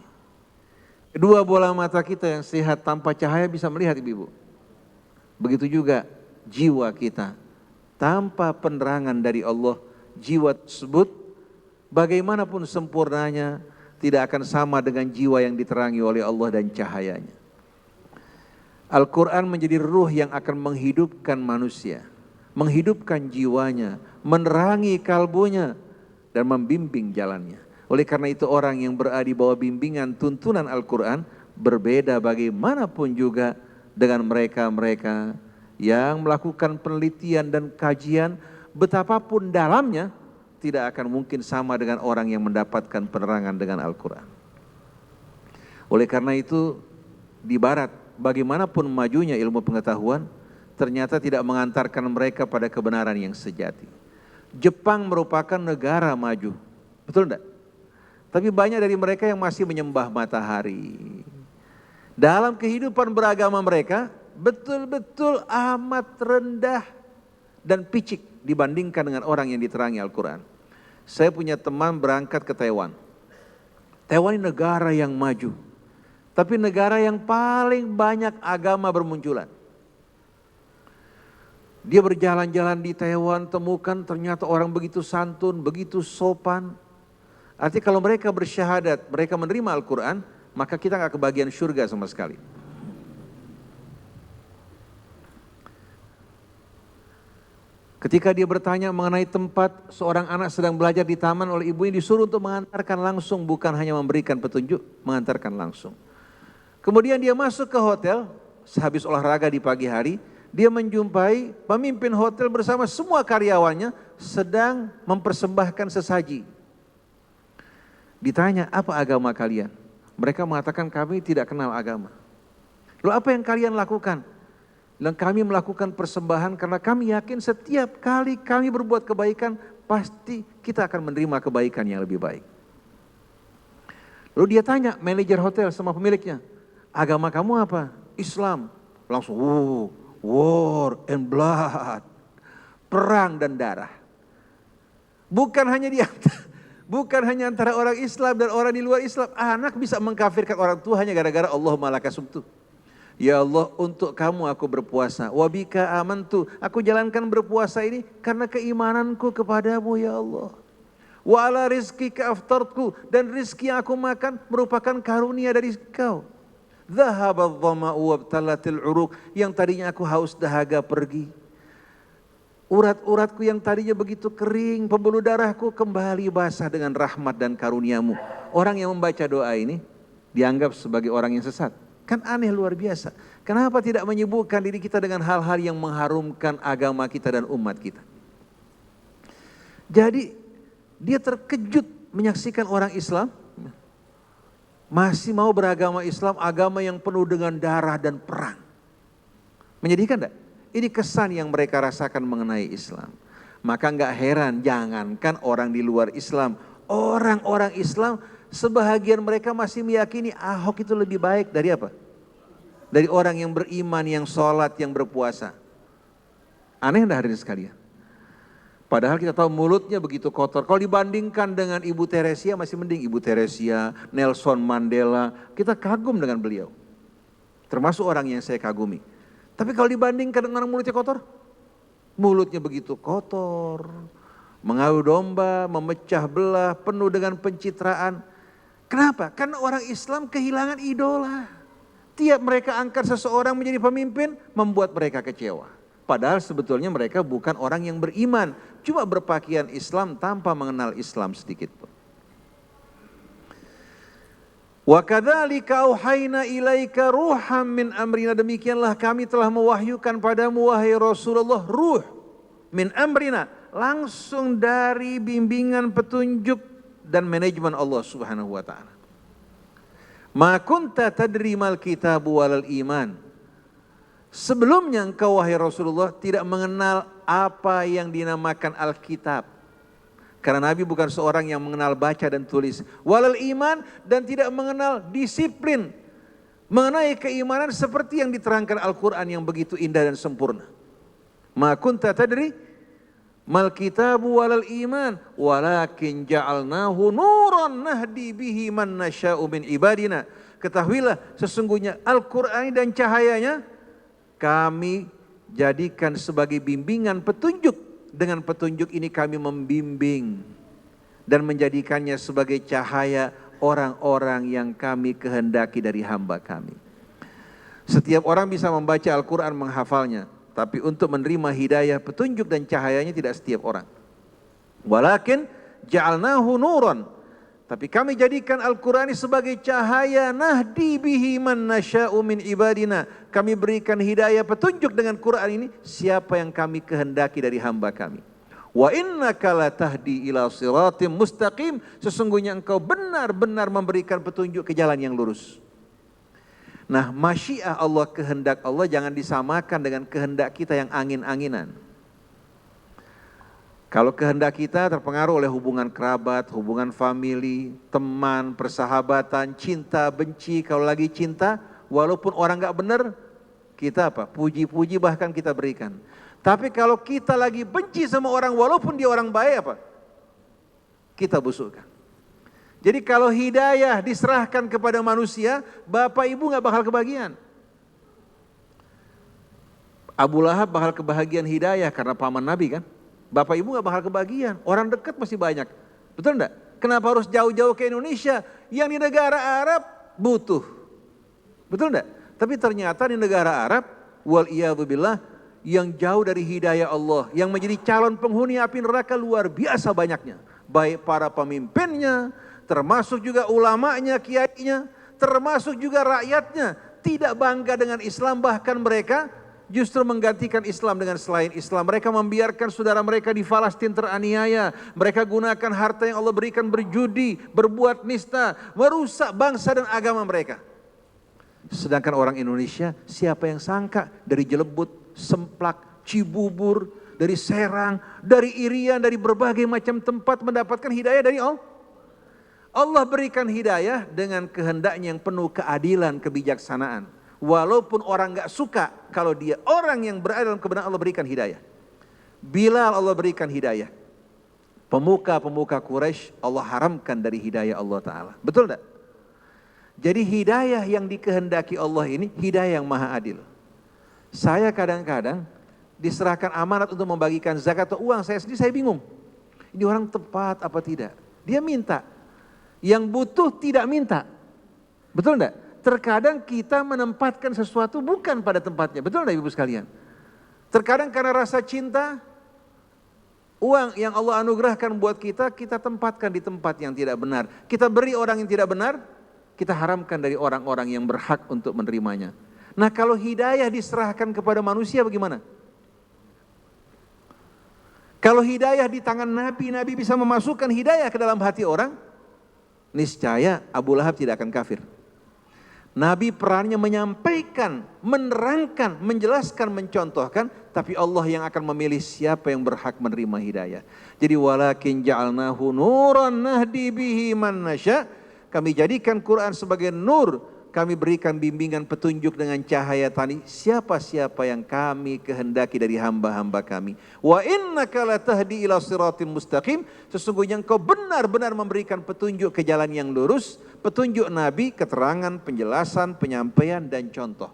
Kedua bola mata kita yang sehat tanpa cahaya bisa melihat, ibu-ibu. Begitu juga jiwa kita tanpa penerangan dari Allah, jiwa tersebut bagaimanapun sempurnanya tidak akan sama dengan jiwa yang diterangi oleh Allah dan cahayanya. Al-Quran menjadi ruh yang akan menghidupkan manusia, menghidupkan jiwanya, menerangi kalbunya dan membimbing jalannya. Oleh karena itu orang yang berada di bawah bimbingan tuntunan Al-Quran berbeda bagaimanapun juga dengan mereka-mereka yang melakukan penelitian dan kajian, betapapun dalamnya tidak akan mungkin sama dengan orang yang mendapatkan penerangan dengan Al-Quran. Oleh karena itu di barat bagaimanapun majunya ilmu pengetahuan ternyata tidak mengantarkan mereka pada kebenaran yang sejati. Jepang merupakan negara maju, betul enggak? Tapi banyak dari mereka yang masih menyembah matahari. Dalam kehidupan beragama mereka betul-betul amat rendah dan picik dibandingkan dengan orang yang diterangi Al-Quran. Saya punya teman berangkat ke Taiwan. Taiwan ini negara yang maju, tapi negara yang paling banyak agama bermunculan. Dia berjalan-jalan di Taiwan, temukan ternyata orang begitu santun, begitu sopan. Artinya kalau mereka bersyahadat, mereka menerima Al-Quran, maka kita nggak kebagian surga sama sekali. Ketika dia bertanya mengenai tempat seorang anak sedang belajar di taman oleh ibunya, disuruh untuk mengantarkan langsung, bukan hanya memberikan petunjuk, mengantarkan langsung. Kemudian dia masuk ke hotel, sehabis olahraga di pagi hari, dia menjumpai pemimpin hotel bersama semua karyawannya sedang mempersembahkan sesaji. Ditanya, apa agama kalian? Mereka mengatakan kami tidak kenal agama. Lalu apa yang kalian lakukan? Dan kami melakukan persembahan karena kami yakin setiap kali kami berbuat kebaikan, pasti kita akan menerima kebaikan yang lebih baik. Lalu dia tanya manajer hotel sama pemiliknya, agama kamu apa? Islam. Langsung, war and blood, perang dan darah. Bukan hanya antara orang Islam dan orang di luar Islam. Anak bisa mengkafirkan orang tua hanya gara-gara Allahumma lakasumtu. Ya Allah, untuk kamu aku berpuasa. Wabika amantu, aku jalankan berpuasa ini karena keimananku kepadamu ya Allah. Wa ala rizqika aftartu, dan rizki yang aku makan merupakan karunia dari Kau. Dhahabadh dhama'u wabtalatil uruq, yang tadinya aku haus dahaga pergi. Urat-uratku yang tadinya begitu kering, pembuluh darahku kembali basah dengan rahmat dan karuniamu. Orang yang membaca doa ini dianggap sebagai orang yang sesat. Kan aneh luar biasa. Kenapa tidak menyibukkan diri kita dengan hal-hal yang mengharumkan agama kita dan umat kita? Jadi dia terkejut menyaksikan orang Islam masih mau beragama Islam, agama yang penuh dengan darah dan perang. Menyedihkan enggak? Ini kesan yang mereka rasakan mengenai Islam. Maka enggak heran, jangankan orang di luar Islam, orang-orang Islam sebahagian mereka masih meyakini Ahok itu lebih baik dari apa? Dari orang yang beriman, yang sholat, yang berpuasa. Aneh enggak hadirin sekalian? Padahal kita tahu mulutnya begitu kotor. Kalau dibandingkan dengan Ibu Teresia masih mending. Ibu Teresia, Nelson Mandela, kita kagum dengan beliau. Termasuk orang yang saya kagumi. Tapi kalau dibandingkan dengan orang mulutnya kotor, mulutnya begitu kotor, mengadu domba, memecah belah, penuh dengan pencitraan. Kenapa? Karena orang Islam kehilangan idola. Tiap mereka angkat seseorang menjadi pemimpin, membuat mereka kecewa. Padahal sebetulnya mereka bukan orang yang beriman, cuma berpakaian Islam tanpa mengenal Islam sedikit pun. Wa kadzalika auhayna ilaika ruham min amrina, demikianlah kami telah mewahyukan padamu wahai Rasulullah ruh min amrina, langsung dari bimbingan petunjuk dan manajemen Allah Subhanahu wa taala. Ma kunta tadri mal kitabu walal iman. Sebelumnya engkau wahai Rasulullah tidak mengenal apa yang dinamakan Alkitab. Karena Nabi bukan seorang yang mengenal baca dan tulis. Walal iman, dan tidak mengenal disiplin mengenai keimanan seperti yang diterangkan Al-Quran yang begitu indah dan sempurna. Ma kunta tadri mal kitabu walal iman walakin ja'alnahu nuran nahdi bihi man nasya'u min ibadina. Ketahuilah sesungguhnya Al-Quran dan cahayanya kami jadikan sebagai bimbingan petunjuk. Dengan petunjuk ini kami membimbing dan menjadikannya sebagai cahaya orang-orang yang kami kehendaki dari hamba kami. Setiap orang bisa membaca Al-Quran, menghafalnya. Tapi untuk menerima hidayah, petunjuk dan cahayanya tidak setiap orang. Walakin ja'alnahu nuran. Tapi kami jadikan Al-Quran ini sebagai cahaya, nahdi bihi man nasya'u min ibadina. Kami berikan hidayah petunjuk dengan Quran ini siapa yang kami kehendaki dari hamba kami. Wa innaka latahdi ila siratim mustaqim. Sesungguhnya engkau benar-benar memberikan petunjuk ke jalan yang lurus. Nah, masyiah Allah, kehendak Allah jangan disamakan dengan kehendak kita yang angin-anginan. Kalau kehendak kita terpengaruh oleh hubungan kerabat, hubungan famili, teman, persahabatan, cinta, benci. Kalau lagi cinta, walaupun orang gak benar, kita apa? Puji-puji bahkan kita berikan. Tapi kalau kita lagi benci sama orang, walaupun dia orang baik apa? Kita busukkan. Jadi kalau hidayah diserahkan kepada manusia, bapak ibu gak bakal kebahagiaan. Abu Lahab bakal kebahagiaan hidayah karena paman Nabi kan? Bapak ibu gak bakal kebagian, orang dekat masih banyak. Betul enggak? Kenapa harus jauh-jauh ke Indonesia? Yang di negara Arab butuh. Betul enggak? Tapi ternyata di negara Arab, waliyadzubillah, yang jauh dari hidayah Allah, yang menjadi calon penghuni api neraka luar biasa banyaknya. Baik para pemimpinnya, termasuk juga ulamanya, kiainya, termasuk juga rakyatnya. Tidak bangga dengan Islam, bahkan mereka justru menggantikan Islam dengan selain Islam. Mereka membiarkan saudara mereka di Palestina teraniaya. Mereka gunakan harta yang Allah berikan berjudi, berbuat nista, merusak bangsa dan agama mereka. Sedangkan orang Indonesia, siapa yang sangka dari Jelebut, Semplak, Cibubur, dari Serang, dari Irian, dari berbagai macam tempat mendapatkan hidayah dari Allah. Allah berikan hidayah dengan kehendaknya yang penuh keadilan, kebijaksanaan. Walaupun orang gak suka, kalau dia orang yang berada dalam kebenaran, Allah berikan hidayah. Bilal Allah berikan hidayah. Pemuka-pemuka Quraisy Allah haramkan dari hidayah Allah Ta'ala. Betul tak? Jadi hidayah yang dikehendaki Allah ini hidayah yang maha adil. Saya kadang-kadang diserahkan amanat untuk membagikan zakat atau uang, saya sendiri saya bingung. Ini orang tepat apa tidak? Dia minta. Yang butuh tidak minta. Betul enggak? Terkadang kita menempatkan sesuatu bukan pada tempatnya. Betul enggak Ibu sekalian? Terkadang karena rasa cinta, uang yang Allah anugerahkan buat kita, kita tempatkan di tempat yang tidak benar. Kita beri orang yang tidak benar, kita haramkan dari orang-orang yang berhak untuk menerimanya. Nah kalau hidayah diserahkan kepada manusia bagaimana? Kalau hidayah di tangan Nabi, Nabi bisa memasukkan hidayah ke dalam hati orang, niscaya Abu Lahab tidak akan kafir. Nabi perannya menyampaikan, menerangkan, menjelaskan, mencontohkan, tapi Allah yang akan memilih siapa yang berhak menerima hidayah. Jadi walakin ja'alnahu nuran nahdi bihi man nasya. Kami jadikan Quran sebagai nur, kami berikan bimbingan petunjuk dengan cahaya tani siapa-siapa yang kami kehendaki dari hamba-hamba kami. Wa innaka latahdi ila siratim mustaqim. Sesungguhnya engkau benar-benar memberikan petunjuk ke jalan yang lurus, petunjuk Nabi, keterangan, penjelasan, penyampaian dan contoh.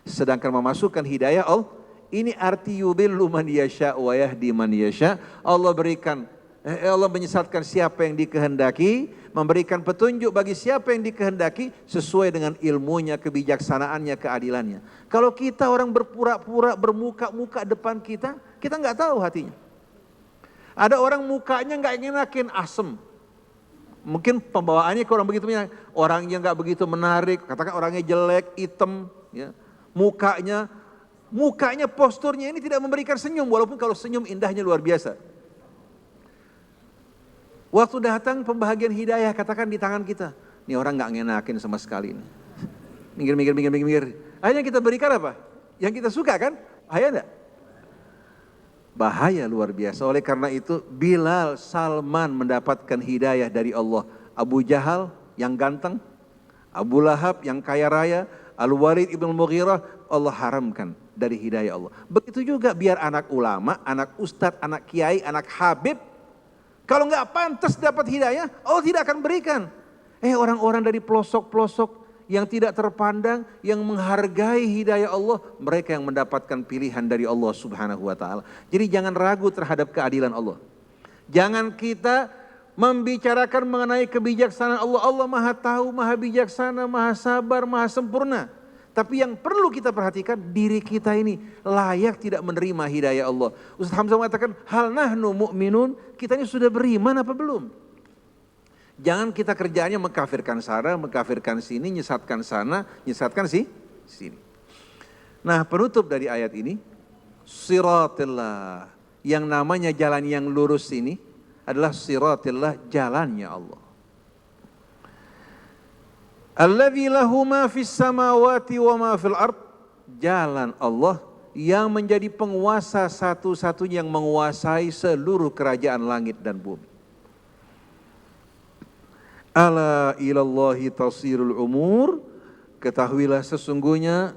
Sedangkan memasukkan hidayah Allah, ini arti yudhillu man yasha wa yahdi man yasha. Allah berikan, Allah menyesatkan siapa yang dikehendaki, memberikan petunjuk bagi siapa yang dikehendaki sesuai dengan ilmunya, kebijaksanaannya, keadilannya. Kalau kita orang berpura-pura bermuka-muka depan kita, kita nggak tahu hatinya. Ada orang mukanya nggak ngenakin, asem. Mungkin pembawaannya ke orang begitu, orangnya nggak begitu menarik, katakan orangnya jelek, hitam, ya. Mukanya posturnya ini tidak memberikan senyum, walaupun kalau senyum indahnya luar biasa. Waktu datang pembahagian hidayah, katakan di tangan kita. Ini orang gak ngenakin sama sekali. Minggir. Akhirnya kita berikan apa? Yang kita suka kan? Bahaya enggak? Bahaya luar biasa. Oleh karena itu Bilal, Salman mendapatkan hidayah dari Allah. Abu Jahal yang ganteng, Abu Lahab yang kaya raya, Al-Walid ibn Mughirah, Allah haramkan dari hidayah Allah. Begitu juga biar anak ulama, anak ustadz, anak kiai, anak habib, kalau nggak pantas dapat hidayah, Allah tidak akan berikan. Orang-orang dari pelosok-pelosok yang tidak terpandang, yang menghargai hidayah Allah, mereka yang mendapatkan pilihan dari Allah Subhanahu wa Ta'ala. Jadi jangan ragu terhadap keadilan Allah. Jangan kita membicarakan mengenai kebijaksanaan Allah. Allah Maha Tahu, Maha Bijaksana, Maha Sabar, Maha Sempurna. Tapi yang perlu kita perhatikan, diri kita ini layak tidak menerima hidayah Allah. Ustaz Hamzah mengatakan, hal nahnu mu'minun, kita ini sudah beriman apa belum? Jangan kita kerjaannya mengkafirkan sana, mengkafirkan sini, nyesatkan sana, nyesatkan sini. Nah penutup dari ayat ini, siratillah, yang namanya jalan yang lurus ini adalah siratillah, jalannya Allah. Alladzi lahu ma fis samawati wa ma fil ard, jalan Allah yang menjadi penguasa satu-satunya yang menguasai seluruh kerajaan langit dan bumi. Ala ilallahi tasirul umur, ketahuilah sesungguhnya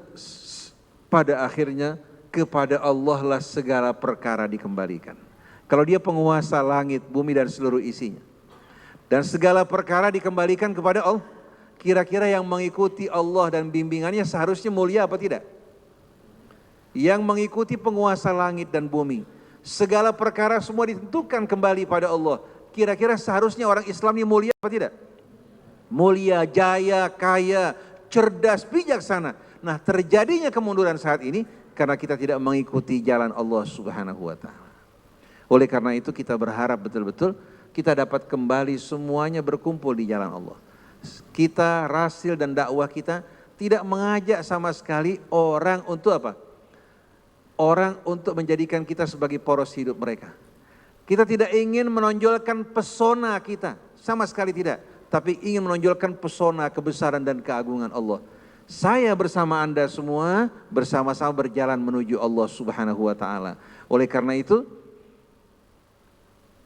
pada akhirnya kepada Allah lah segala perkara dikembalikan. Kalau dia penguasa langit, bumi dan seluruh isinya, dan segala perkara dikembalikan kepada Allah, kira-kira yang mengikuti Allah dan bimbingannya seharusnya mulia apa tidak? Yang mengikuti penguasa langit dan bumi, segala perkara semua ditentukan kembali pada Allah. Kira-kira seharusnya orang Islam ini mulia apa tidak? Mulia, jaya, kaya, cerdas, bijaksana. Nah terjadinya kemunduran saat ini karena kita tidak mengikuti jalan Allah Subhanahu wa Ta'ala. Oleh karena itu kita berharap betul-betul kita dapat kembali semuanya berkumpul di jalan Allah. Kita, rasil dan dakwah kita tidak mengajak sama sekali orang untuk apa? orang untuk menjadikan kita sebagai poros hidup mereka. Kita tidak ingin menonjolkan pesona kita, sama sekali tidak. Tapi ingin menonjolkan pesona, kebesaran dan keagungan Allah. Saya bersama Anda semua, bersama-sama berjalan menuju Allah Subhanahu wa ta'ala. Oleh karena itu,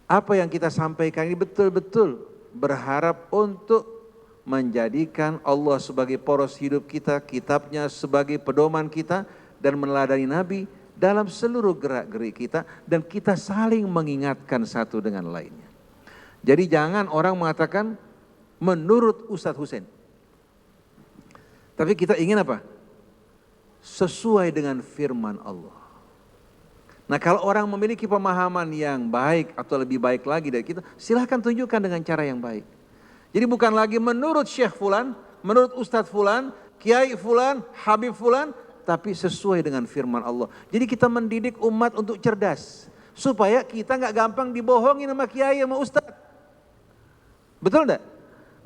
apa yang kita sampaikan ini betul-betul berharap untuk menjadikan Allah sebagai poros hidup kita, kitabnya sebagai pedoman kita, dan meneladani Nabi dalam seluruh gerak-gerik kita, dan kita saling mengingatkan satu dengan lainnya. Jadi jangan orang mengatakan menurut Ustadz Hussein, tapi kita ingin apa? Sesuai dengan firman Allah. Nah, kalau orang memiliki pemahaman yang baik atau lebih baik lagi dari kita, silahkan tunjukkan dengan cara yang baik. Jadi bukan lagi menurut Syekh Fulan, menurut Ustadz Fulan, Kiai Fulan, Habib Fulan, tapi sesuai dengan firman Allah. Jadi kita mendidik umat untuk cerdas, supaya kita nggak gampang dibohongin sama Kiai sama Ustadz. Betul enggak?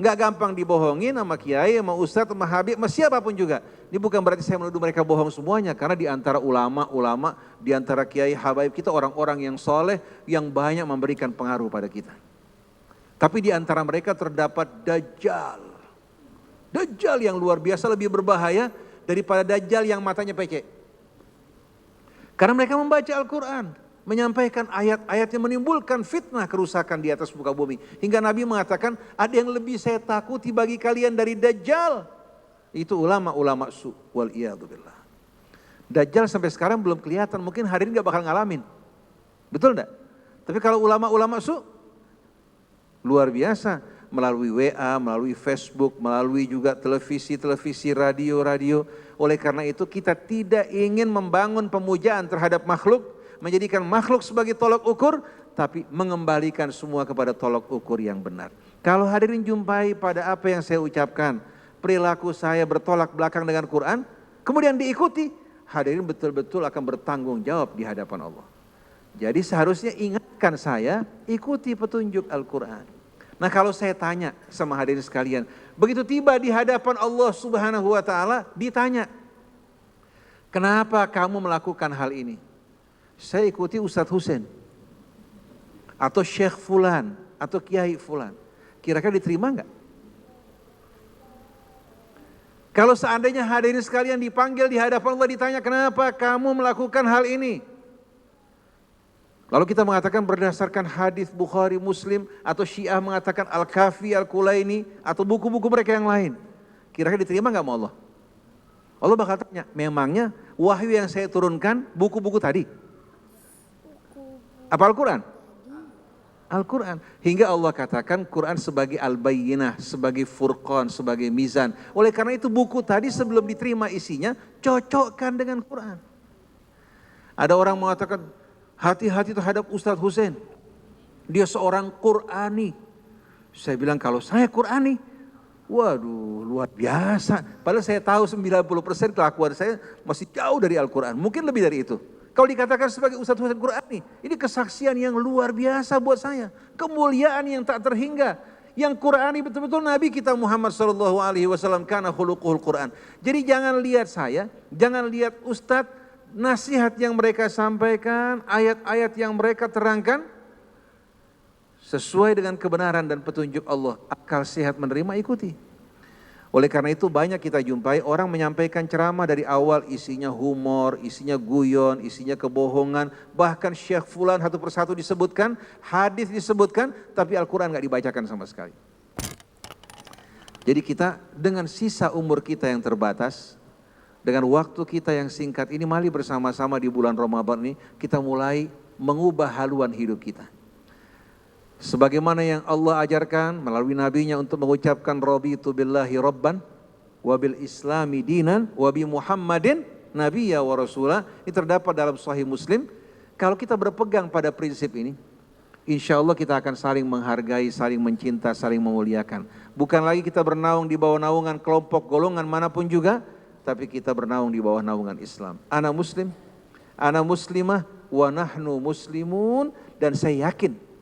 Nggak gampang dibohongin sama Kiai sama Ustadz sama Habib sama siapapun juga. Ini bukan berarti saya menuduh mereka bohong semuanya, karena di antara ulama-ulama, di antara Kiai Habaib kita orang-orang yang soleh, yang banyak memberikan pengaruh pada kita. Tapi di antara mereka terdapat Dajjal. Dajjal yang luar biasa lebih berbahaya daripada Dajjal yang matanya pecek. Karena mereka membaca Al-Quran, menyampaikan ayat-ayat yang menimbulkan fitnah kerusakan di atas muka bumi. Hingga Nabi mengatakan, ada yang lebih saya takuti bagi kalian dari Dajjal. Itu ulama-ulama su, wal'iyadzubillah. Dajjal sampai sekarang belum kelihatan, mungkin hari ini gak bakal ngalamin. Betul enggak? Tapi kalau ulama-ulama su, luar biasa. Melalui WA, melalui Facebook, melalui juga televisi, radio. Oleh karena itu kita tidak ingin membangun pemujaan terhadap makhluk, menjadikan makhluk sebagai tolok ukur, tapi mengembalikan semua kepada tolok ukur yang benar. Kalau hadirin jumpai pada apa yang saya ucapkan, perilaku saya bertolak belakang dengan Quran, kemudian diikuti, hadirin betul-betul akan bertanggung jawab di hadapan Allah. Jadi seharusnya ingatkan saya, ikuti petunjuk Al-Quran. Nah, kalau saya tanya sama hadirin sekalian, begitu tiba di hadapan Allah Subhanahu wa ta'ala, ditanya, kenapa kamu melakukan hal ini? Saya ikuti Ustadz Hussein, atau Syekh Fulan, atau Kiai Fulan. Kira-kira diterima enggak? Kalau seandainya hadirin sekalian dipanggil di hadapan Allah, ditanya kenapa kamu melakukan hal ini? Lalu kita mengatakan berdasarkan hadis Bukhari, Muslim, atau Syiah mengatakan Al-Kafi, Al-Kulaini, atau buku-buku mereka yang lain. Kira-kira diterima enggak sama Allah? Allah bakal tanya, memangnya wahyu yang saya turunkan buku-buku tadi? Apa Al-Quran? Al-Quran. Hingga Allah katakan Quran sebagai al-bayyinah, sebagai furqan, sebagai mizan. Oleh karena itu buku tadi sebelum diterima isinya, cocokkan dengan Quran. Ada orang mengatakan, hati-hati terhadap Ustadz Hussein. Dia seorang Qurani. Saya bilang kalau saya Qurani, waduh luar biasa. Padahal saya tahu 90% kelakuan saya masih jauh dari Al-Quran. Mungkin lebih dari itu. Kalau dikatakan sebagai Ustadz Hussein Qurani, ini kesaksian yang luar biasa buat saya. Kemuliaan yang tak terhingga. Yang Qurani betul-betul Nabi kita Muhammad SAW kana khuluquhul Quran. Jadi jangan lihat saya, jangan lihat Ustadz, nasihat yang mereka sampaikan, ayat-ayat yang mereka terangkan, sesuai dengan kebenaran dan petunjuk Allah. Akal sehat menerima, ikuti. Oleh karena itu banyak kita jumpai orang menyampaikan ceramah dari awal isinya humor, isinya guyon, isinya kebohongan. Bahkan Syekh Fulan satu persatu disebutkan, hadis disebutkan, tapi Al-Quran gak dibacakan sama sekali. Jadi kita dengan sisa umur kita yang terbatas, dengan waktu kita yang singkat ini, mari bersama-sama di bulan Ramadan ini kita mulai mengubah haluan hidup kita. Sebagaimana yang Allah ajarkan melalui nabinya untuk mengucapkan raditu billahi rabban wa bil islami dinan wa bi Muhammadin nabiyya wa rasulah. Ini terdapat dalam Sahih Muslim. Kalau kita berpegang pada prinsip ini, insya Allah kita akan saling menghargai, saling mencinta, saling memuliakan. Bukan lagi kita bernaung di bawah naungan kelompok golongan manapun juga, tapi kita bernaung di bawah naungan Islam. Ana muslim, ana muslimah, wa nahnu muslimun. Dan saya yakin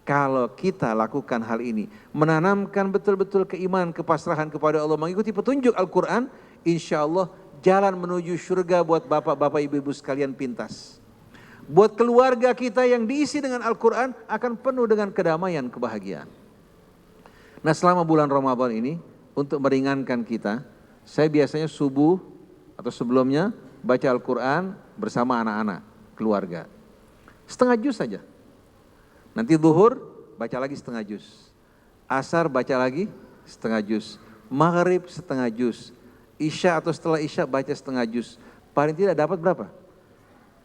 kalau kita lakukan hal ini, menanamkan betul-betul keimanan, kepasrahan kepada Allah, mengikuti petunjuk Al-Quran, insya Allah jalan menuju surga buat bapak-bapak ibu-ibu sekalian pintas. Buat keluarga kita yang diisi dengan Al-Quran akan penuh dengan kedamaian, kebahagiaan. Nah selama bulan Ramadan ini untuk meringankan kita, saya biasanya subuh atau sebelumnya baca Al-Quran bersama anak-anak, keluarga. Setengah juz saja. Nanti zuhur baca lagi setengah juz. Asar baca lagi setengah juz. Maghrib setengah juz. Isya atau setelah Isya baca setengah juz. Paling tidak dapat berapa?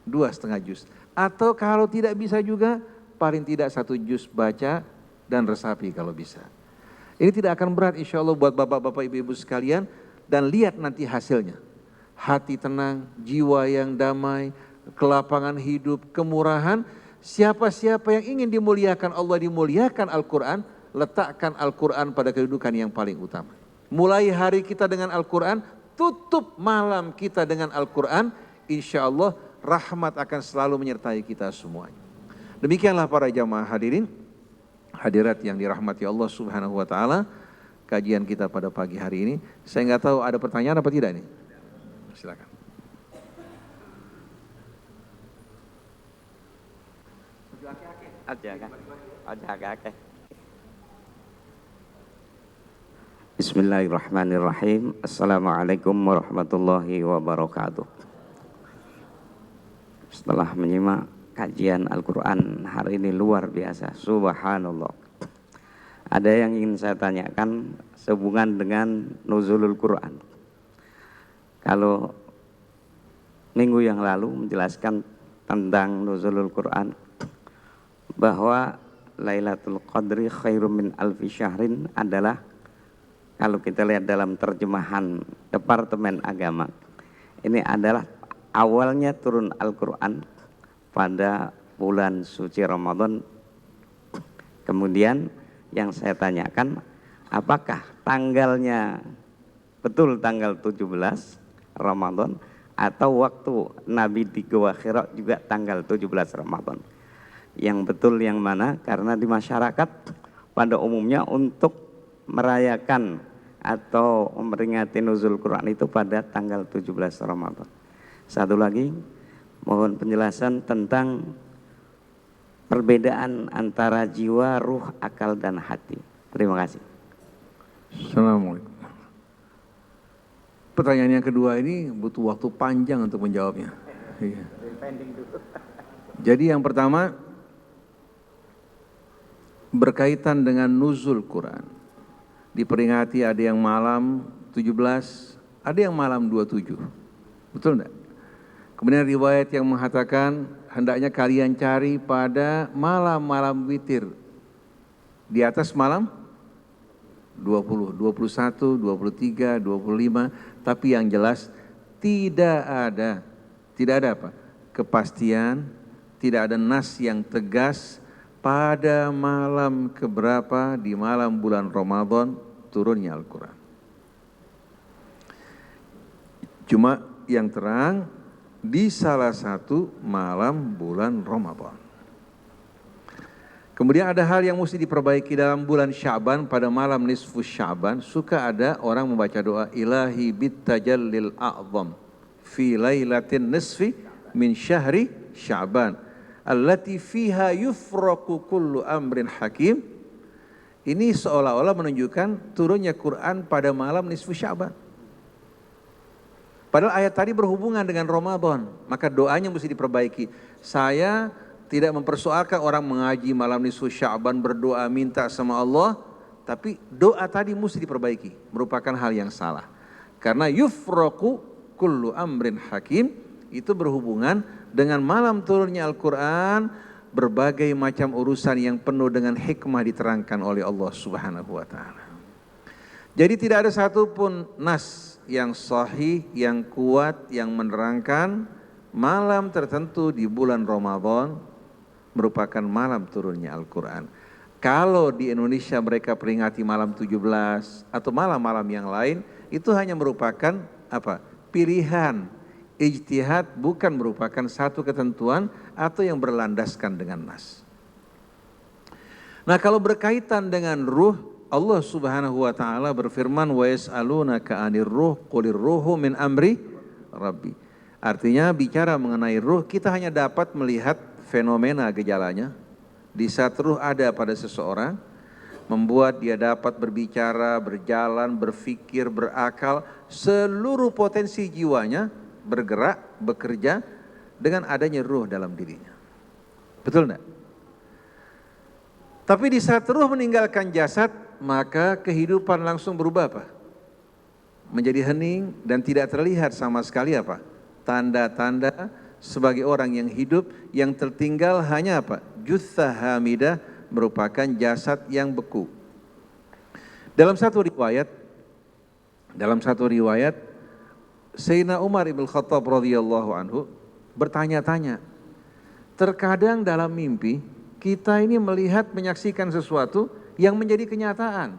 2,5 juz. Atau kalau tidak bisa juga paling tidak 1 juz baca dan resapi kalau bisa. Ini tidak akan berat insya Allah buat bapak-bapak ibu-ibu sekalian. Dan lihat nanti hasilnya. Hati tenang, jiwa yang damai, kelapangan hidup, kemurahan. Siapa-siapa yang ingin dimuliakan Allah, dimuliakan Al-Quran, letakkan Al-Quran pada kedudukan yang paling utama. Mulai hari kita dengan Al-Quran, tutup malam kita dengan Al-Quran, insya Allah rahmat akan selalu menyertai kita semuanya. Demikianlah para jamaah hadirin, hadirat yang dirahmati Allah Subhanahu wa Ta'ala, kajian kita pada pagi hari ini. Saya nggak tahu ada pertanyaan apa tidak nih? Silakan. Bismillahirrahmanirrahim. Assalamualaikum warahmatullahi wabarakatuh. Setelah menyimak kajian Al-Quran hari ini luar biasa, subhanallah. Ada yang ingin saya tanyakan sehubungan dengan nuzulul Quran. Kalau minggu yang lalu menjelaskan tentang nuzulul Quran, bahwa Lailatul Qadri khairum min alfi syahrin adalah, kalau kita lihat dalam terjemahan Departemen Agama, ini adalah awalnya turun Al-Quran pada bulan suci Ramadan. Kemudian yang saya tanyakan, apakah tanggalnya betul tanggal 17 Ramadan atau waktu Nabi di Gua Hira juga tanggal 17 Ramadan? Yang betul yang mana? Karena di masyarakat pada umumnya untuk merayakan atau memperingati nuzul Quran itu pada tanggal 17 Ramadan. Satu lagi, mohon penjelasan tentang perbedaan antara jiwa, ruh, akal, dan hati. Terima kasih. Assalamualaikum. Pertanyaan yang kedua ini butuh waktu panjang untuk menjawabnya. Iya. Jadi yang pertama berkaitan dengan nuzul Quran. Diperingati ada yang malam 17, ada yang malam 27. Betul enggak? Kemudian riwayat yang mengatakan hendaknya kalian cari pada malam-malam witir. Di atas malam 20, 21, 23, 25. Tapi yang jelas tidak ada apa? Kepastian, tidak ada nas yang tegas pada malam keberapa di malam bulan Ramadan turunnya Al-Quran. Cuma yang terang di salah satu malam bulan Ramadan. Kemudian ada hal yang mesti diperbaiki dalam bulan Sya'ban, pada malam nisfu Sya'ban suka ada orang membaca doa ilahi bit tajallil a'zam fi lailatin nisfi min syahri Sya'ban allati fiha yufraqu kullu amrin hakim. Ini seolah-olah menunjukkan turunnya Quran pada malam nisfu Sya'ban. Padahal ayat tadi berhubungan dengan Ramadan, maka doanya mesti diperbaiki. Saya tidak mempersoalkan orang mengaji malam nisfu Sya'ban berdoa minta sama Allah, tapi doa tadi mesti diperbaiki, merupakan hal yang salah. Karena yufraqu kullu amrin hakim itu berhubungan dengan malam turunnya Al-Quran, berbagai macam urusan yang penuh dengan hikmah diterangkan oleh Allah Subhanahu wa Ta'ala. Jadi tidak ada satupun nas yang sahih, yang kuat, yang menerangkan malam tertentu di bulan Ramadan merupakan malam turunnya Al-Quran. Kalau di Indonesia mereka peringati malam 17 atau malam-malam yang lain, itu hanya merupakan apa? Pilihan. Ijtihad, bukan merupakan satu ketentuan atau yang berlandaskan dengan nas. Nah, kalau berkaitan dengan ruh, Allah Subhanahu wa Ta'ala berfirman wa yas'alunaka 'anir ruh qulir ruhu min amri Rabbi. Artinya bicara mengenai ruh, kita hanya dapat melihat fenomena gejalanya. Di saat ruh ada pada seseorang, membuat dia dapat berbicara, berjalan, berpikir, berakal, seluruh potensi jiwanya bergerak, bekerja dengan adanya ruh dalam dirinya. Betul enggak? Tapi di saat ruh meninggalkan jasad, maka kehidupan langsung berubah apa? Menjadi hening dan tidak terlihat sama sekali apa? Tanda-tanda sebagai orang yang hidup, yang tertinggal hanya apa? Juthah hamidah, merupakan jasad yang beku. Dalam satu riwayat, Sayyidina Umar ibn Khattab radhiyallahu anhu bertanya-tanya, terkadang dalam mimpi kita ini melihat, menyaksikan sesuatu yang menjadi kenyataan.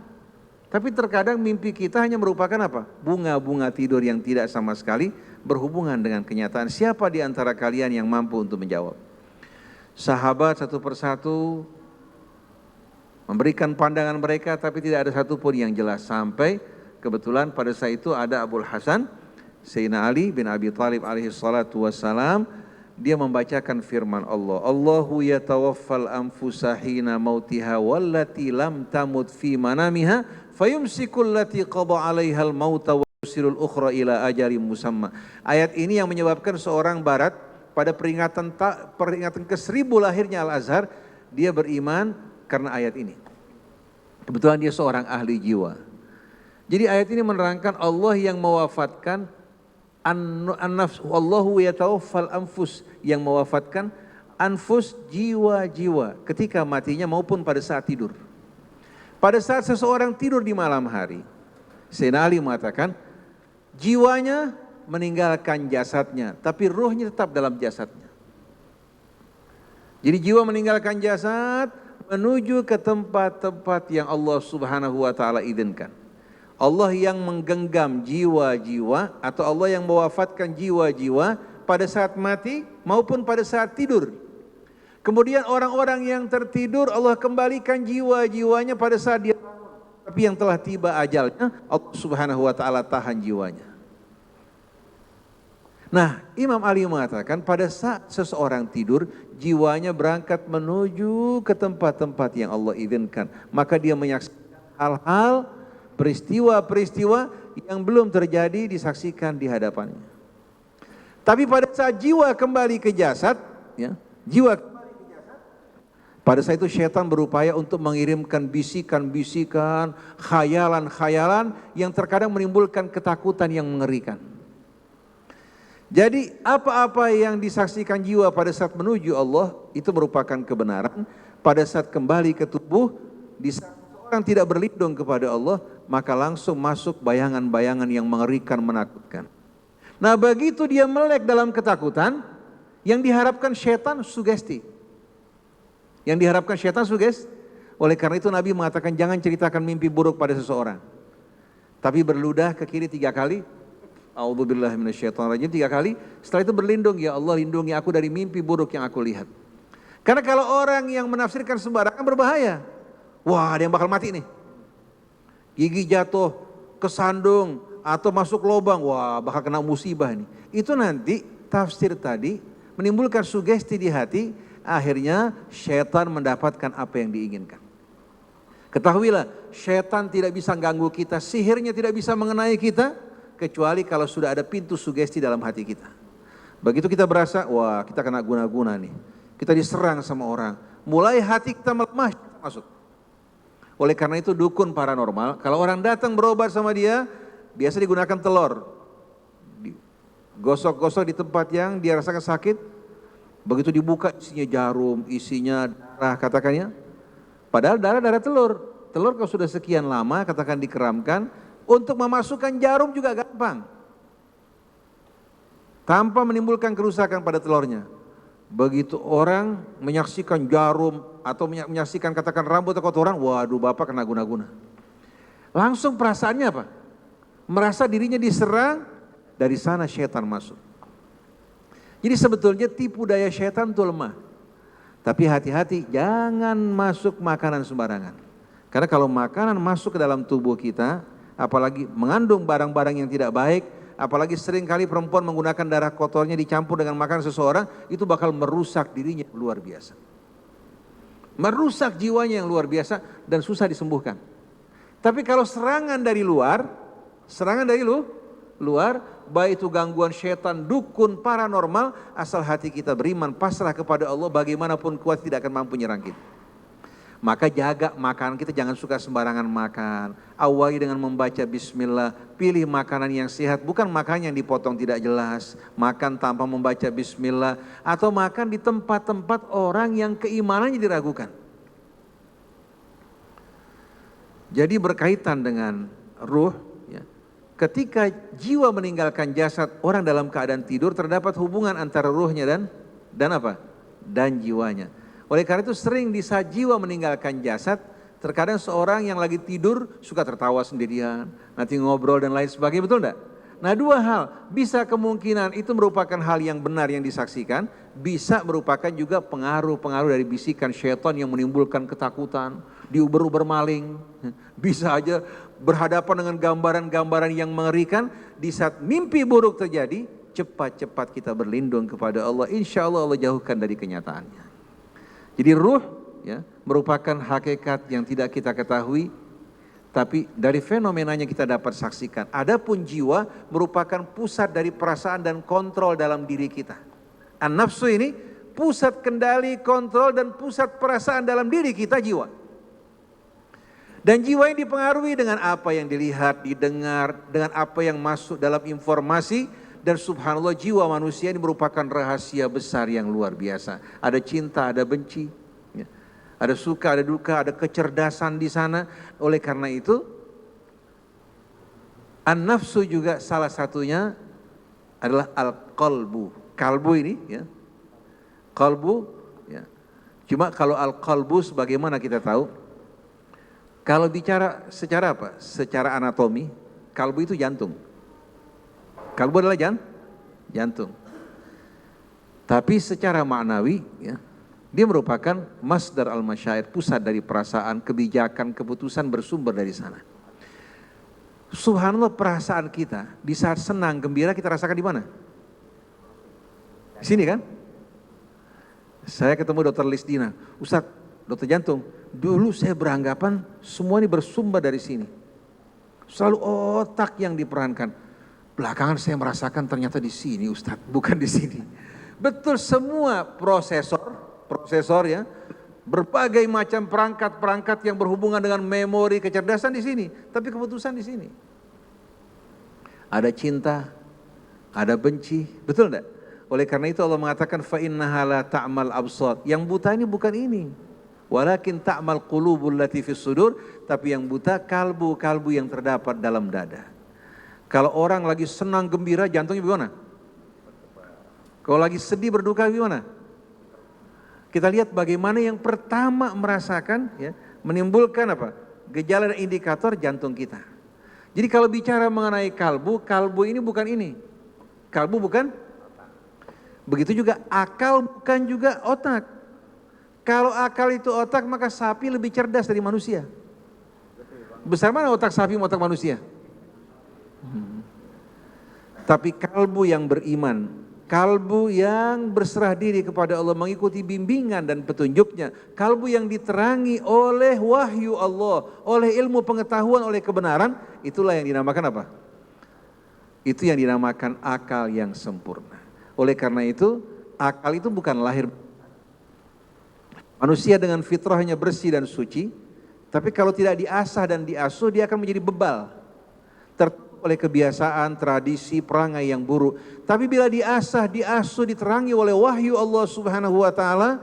Tapi terkadang mimpi kita hanya merupakan apa? Bunga-bunga tidur yang tidak sama sekali berhubungan dengan kenyataan. Siapa di antara kalian yang mampu untuk menjawab? Sahabat satu persatu memberikan pandangan mereka, tapi tidak ada satupun yang jelas. Sampai kebetulan pada saat itu ada Abul Hasan, Sayyidina Ali bin Abi Thalib alaihi salatu wassalam, dia membacakan firman Allah, Allahu yatawaffal anfusa hina mautiha wallati lam tamut fi manamiha fayumsikul lati qada 'alaihal mauta wa yursilul ukhra ila ajalin musamma. Ayat ini yang menyebabkan seorang barat pada peringatan ke-1000 lahirnya Al-Azhar, dia beriman karena ayat ini. Kebetulan dia seorang ahli jiwa. Jadi ayat ini menerangkan Allah yang mewafatkan an-nafs, wallahu yatawaffal anfus, yang mewafatkan anfus, jiwa-jiwa ketika matinya maupun pada saat tidur. Pada saat seseorang tidur di malam hari, Sayyidina Ali mengatakan jiwanya meninggalkan jasadnya, tapi ruhnya tetap dalam jasadnya. Jadi jiwa meninggalkan jasad menuju ke tempat-tempat yang Allah Subhanahu wa taala izinkan. Allah yang menggenggam jiwa-jiwa atau Allah yang mewafatkan jiwa-jiwa pada saat mati maupun pada saat tidur. Kemudian orang-orang yang tertidur Allah kembalikan jiwa-jiwanya pada saat dia bangun. Tapi yang telah tiba ajalnya Allah Subhanahu wa taala tahan jiwanya. Nah, Imam Ali mengatakan pada saat seseorang tidur, jiwanya berangkat menuju ke tempat-tempat yang Allah izinkan. Maka dia menyaksikan hal-hal, peristiwa-peristiwa yang belum terjadi disaksikan di hadapannya. Tapi pada saat jiwa kembali ke jasad, ya, pada saat itu syaitan berupaya untuk mengirimkan bisikan-bisikan, khayalan-khayalan yang terkadang menimbulkan ketakutan yang mengerikan. Jadi apa-apa yang disaksikan jiwa pada saat menuju Allah itu merupakan kebenaran. Pada saat kembali ke tubuh, di saat orang tidak berlindung kepada Allah, maka langsung masuk bayangan-bayangan yang mengerikan, menakutkan. Nah, begitu dia melek dalam ketakutan, yang diharapkan syaitan sugesti. Yang diharapkan syaitan sugesti. Oleh karena itu Nabi mengatakan jangan ceritakan mimpi buruk pada seseorang. Tapi berludah ke kiri 3 kali. A'udzubillahi minasyaitonirrajim 3 kali. Setelah itu berlindung, ya Allah lindungi aku dari mimpi buruk yang aku lihat. Karena kalau orang yang menafsirkan sembarangan berbahaya. Wah, ada yang bakal mati nih. Gigi jatuh, kesandung, atau masuk lubang. Wah, bakal kena musibah nih. Itu nanti tafsir tadi menimbulkan sugesti di hati. Akhirnya syaitan mendapatkan apa yang diinginkan. Ketahuilah, syaitan tidak bisa ganggu kita, sihirnya tidak bisa mengenai kita, kecuali kalau sudah ada pintu sugesti dalam hati kita. Begitu kita berasa, wah kita kena guna-guna nih. Kita diserang sama orang. Mulai hati kita melemah, masuk. Oleh karena itu dukun paranormal, kalau orang datang berobat sama dia, biasa digunakan telur. Gosok-gosok di tempat yang dia rasakan sakit. Begitu dibuka isinya jarum, isinya darah katakannya. Padahal darah telur. Telur kalau sudah sekian lama katakan dikeramkan, untuk memasukkan jarum juga gampang. Tanpa menimbulkan kerusakan pada telurnya. Begitu orang menyaksikan jarum atau menyaksikan katakan rambut atau kotoran, waduh bapak kena guna-guna. Langsung perasaannya apa? Merasa dirinya diserang, dari sana syaitan masuk. Jadi sebetulnya tipu daya syaitan itu lemah. Tapi hati-hati jangan masuk makanan sembarangan. Karena kalau makanan masuk ke dalam tubuh kita, apalagi mengandung barang-barang yang tidak baik, apalagi sering kali perempuan menggunakan darah kotornya dicampur dengan makanan seseorang, itu bakal merusak dirinya luar biasa. Merusak jiwanya yang luar biasa dan susah disembuhkan. Tapi kalau serangan dari luar, baik itu gangguan setan, dukun, paranormal, asal hati kita beriman, pasrah kepada Allah, bagaimanapun kuat tidak akan mampu nyerang kita. Maka jaga makanan kita, jangan suka sembarangan makan. Awali dengan membaca bismillah, pilih makanan yang sehat, bukan makanan yang dipotong tidak jelas, makan tanpa membaca bismillah, atau makan di tempat-tempat orang yang keimanannya diragukan. Jadi berkaitan dengan ruh, ya. Ketika jiwa meninggalkan jasad, orang dalam keadaan tidur, terdapat hubungan antara ruhnya dan apa? Dan jiwanya. Oleh karena itu sering di saat jiwa meninggalkan jasad, terkadang seorang yang lagi tidur suka tertawa sendirian, nanti ngobrol dan lain sebagainya, betul enggak? Nah, dua hal, bisa kemungkinan itu merupakan hal yang benar yang disaksikan, bisa merupakan juga pengaruh-pengaruh dari bisikan syaitan yang menimbulkan ketakutan, diuber-uber maling, bisa aja berhadapan dengan gambaran-gambaran yang mengerikan. Di saat mimpi buruk terjadi, cepat-cepat kita berlindung kepada Allah, insya Allah Allah jauhkan dari kenyataannya. Jadi ruh, ya, merupakan hakikat yang tidak kita ketahui, tapi dari fenomenanya kita dapat saksikan. Adapun jiwa merupakan pusat dari perasaan dan kontrol dalam diri kita. An-nafsu ini pusat kendali, kontrol dan pusat perasaan dalam diri kita, jiwa. Dan jiwa yang dipengaruhi dengan apa yang dilihat, didengar, dengan apa yang masuk dalam informasi. Dan subhanallah, jiwa manusia ini merupakan rahasia besar yang luar biasa. Ada cinta, ada benci, ya. Ada suka, ada duka, ada kecerdasan di sana. Oleh karena itu, an-nafsu juga salah satunya adalah al-qalbu. Kalbu ini, ya, kalbu, ya. Cuma kalau al-qalbu sebagaimana kita tahu, kalau bicara secara apa? Secara anatomi, kalbu itu jantung. Kalbu adalah jantung. Tapi secara maknawi, ya, dia merupakan masdar al-masyair, pusat dari perasaan, kebijakan, keputusan bersumber dari sana. Subhanallah, perasaan kita di saat senang, gembira kita rasakan di mana? Di sini kan? Saya ketemu Dokter Lisdina, Ustadz, dokter jantung, dulu saya beranggapan semua ini bersumber dari sini. Selalu otak yang diperankan. Belakangan saya merasakan ternyata di sini, Ustadz, bukan di sini. Betul, semua prosesor ya, berbagai macam perangkat-perangkat yang berhubungan dengan memori, kecerdasan di sini, tapi keputusan di sini. Ada cinta, ada benci, betul enggak? Oleh karena itu Allah mengatakan fa innaha la ta'mal absar. Yang buta ini bukan ini. Walakin ta'mal qulubul lati fis sudur, tapi yang buta kalbu-kalbu yang terdapat dalam dada. Kalau orang lagi senang gembira, jantungnya bagaimana? Kalau lagi sedih berduka bagaimana? Kita lihat bagaimana yang pertama merasakan, ya, menimbulkan apa? Gejala dan indikator jantung kita. Jadi kalau bicara mengenai kalbu ini bukan ini. Kalbu bukan. Begitu juga akal bukan juga otak. Kalau akal itu otak, maka sapi lebih cerdas dari manusia. Besar mana otak sapi sama otak manusia? Tapi kalbu yang beriman, kalbu yang berserah diri kepada Allah, mengikuti bimbingan dan petunjuknya, kalbu yang diterangi oleh wahyu Allah, oleh ilmu pengetahuan, oleh kebenaran, itulah yang dinamakan apa? Itu yang dinamakan akal yang sempurna. Oleh karena itu, akal itu bukan lahir. Manusia dengan fitrahnya bersih dan suci, tapi kalau tidak diasah dan diasuh, dia akan menjadi bebal, tertutup oleh kebiasaan, tradisi, perangai yang buruk. Tapi bila diasah, diasuh, diterangi oleh wahyu Allah Subhanahu wa taala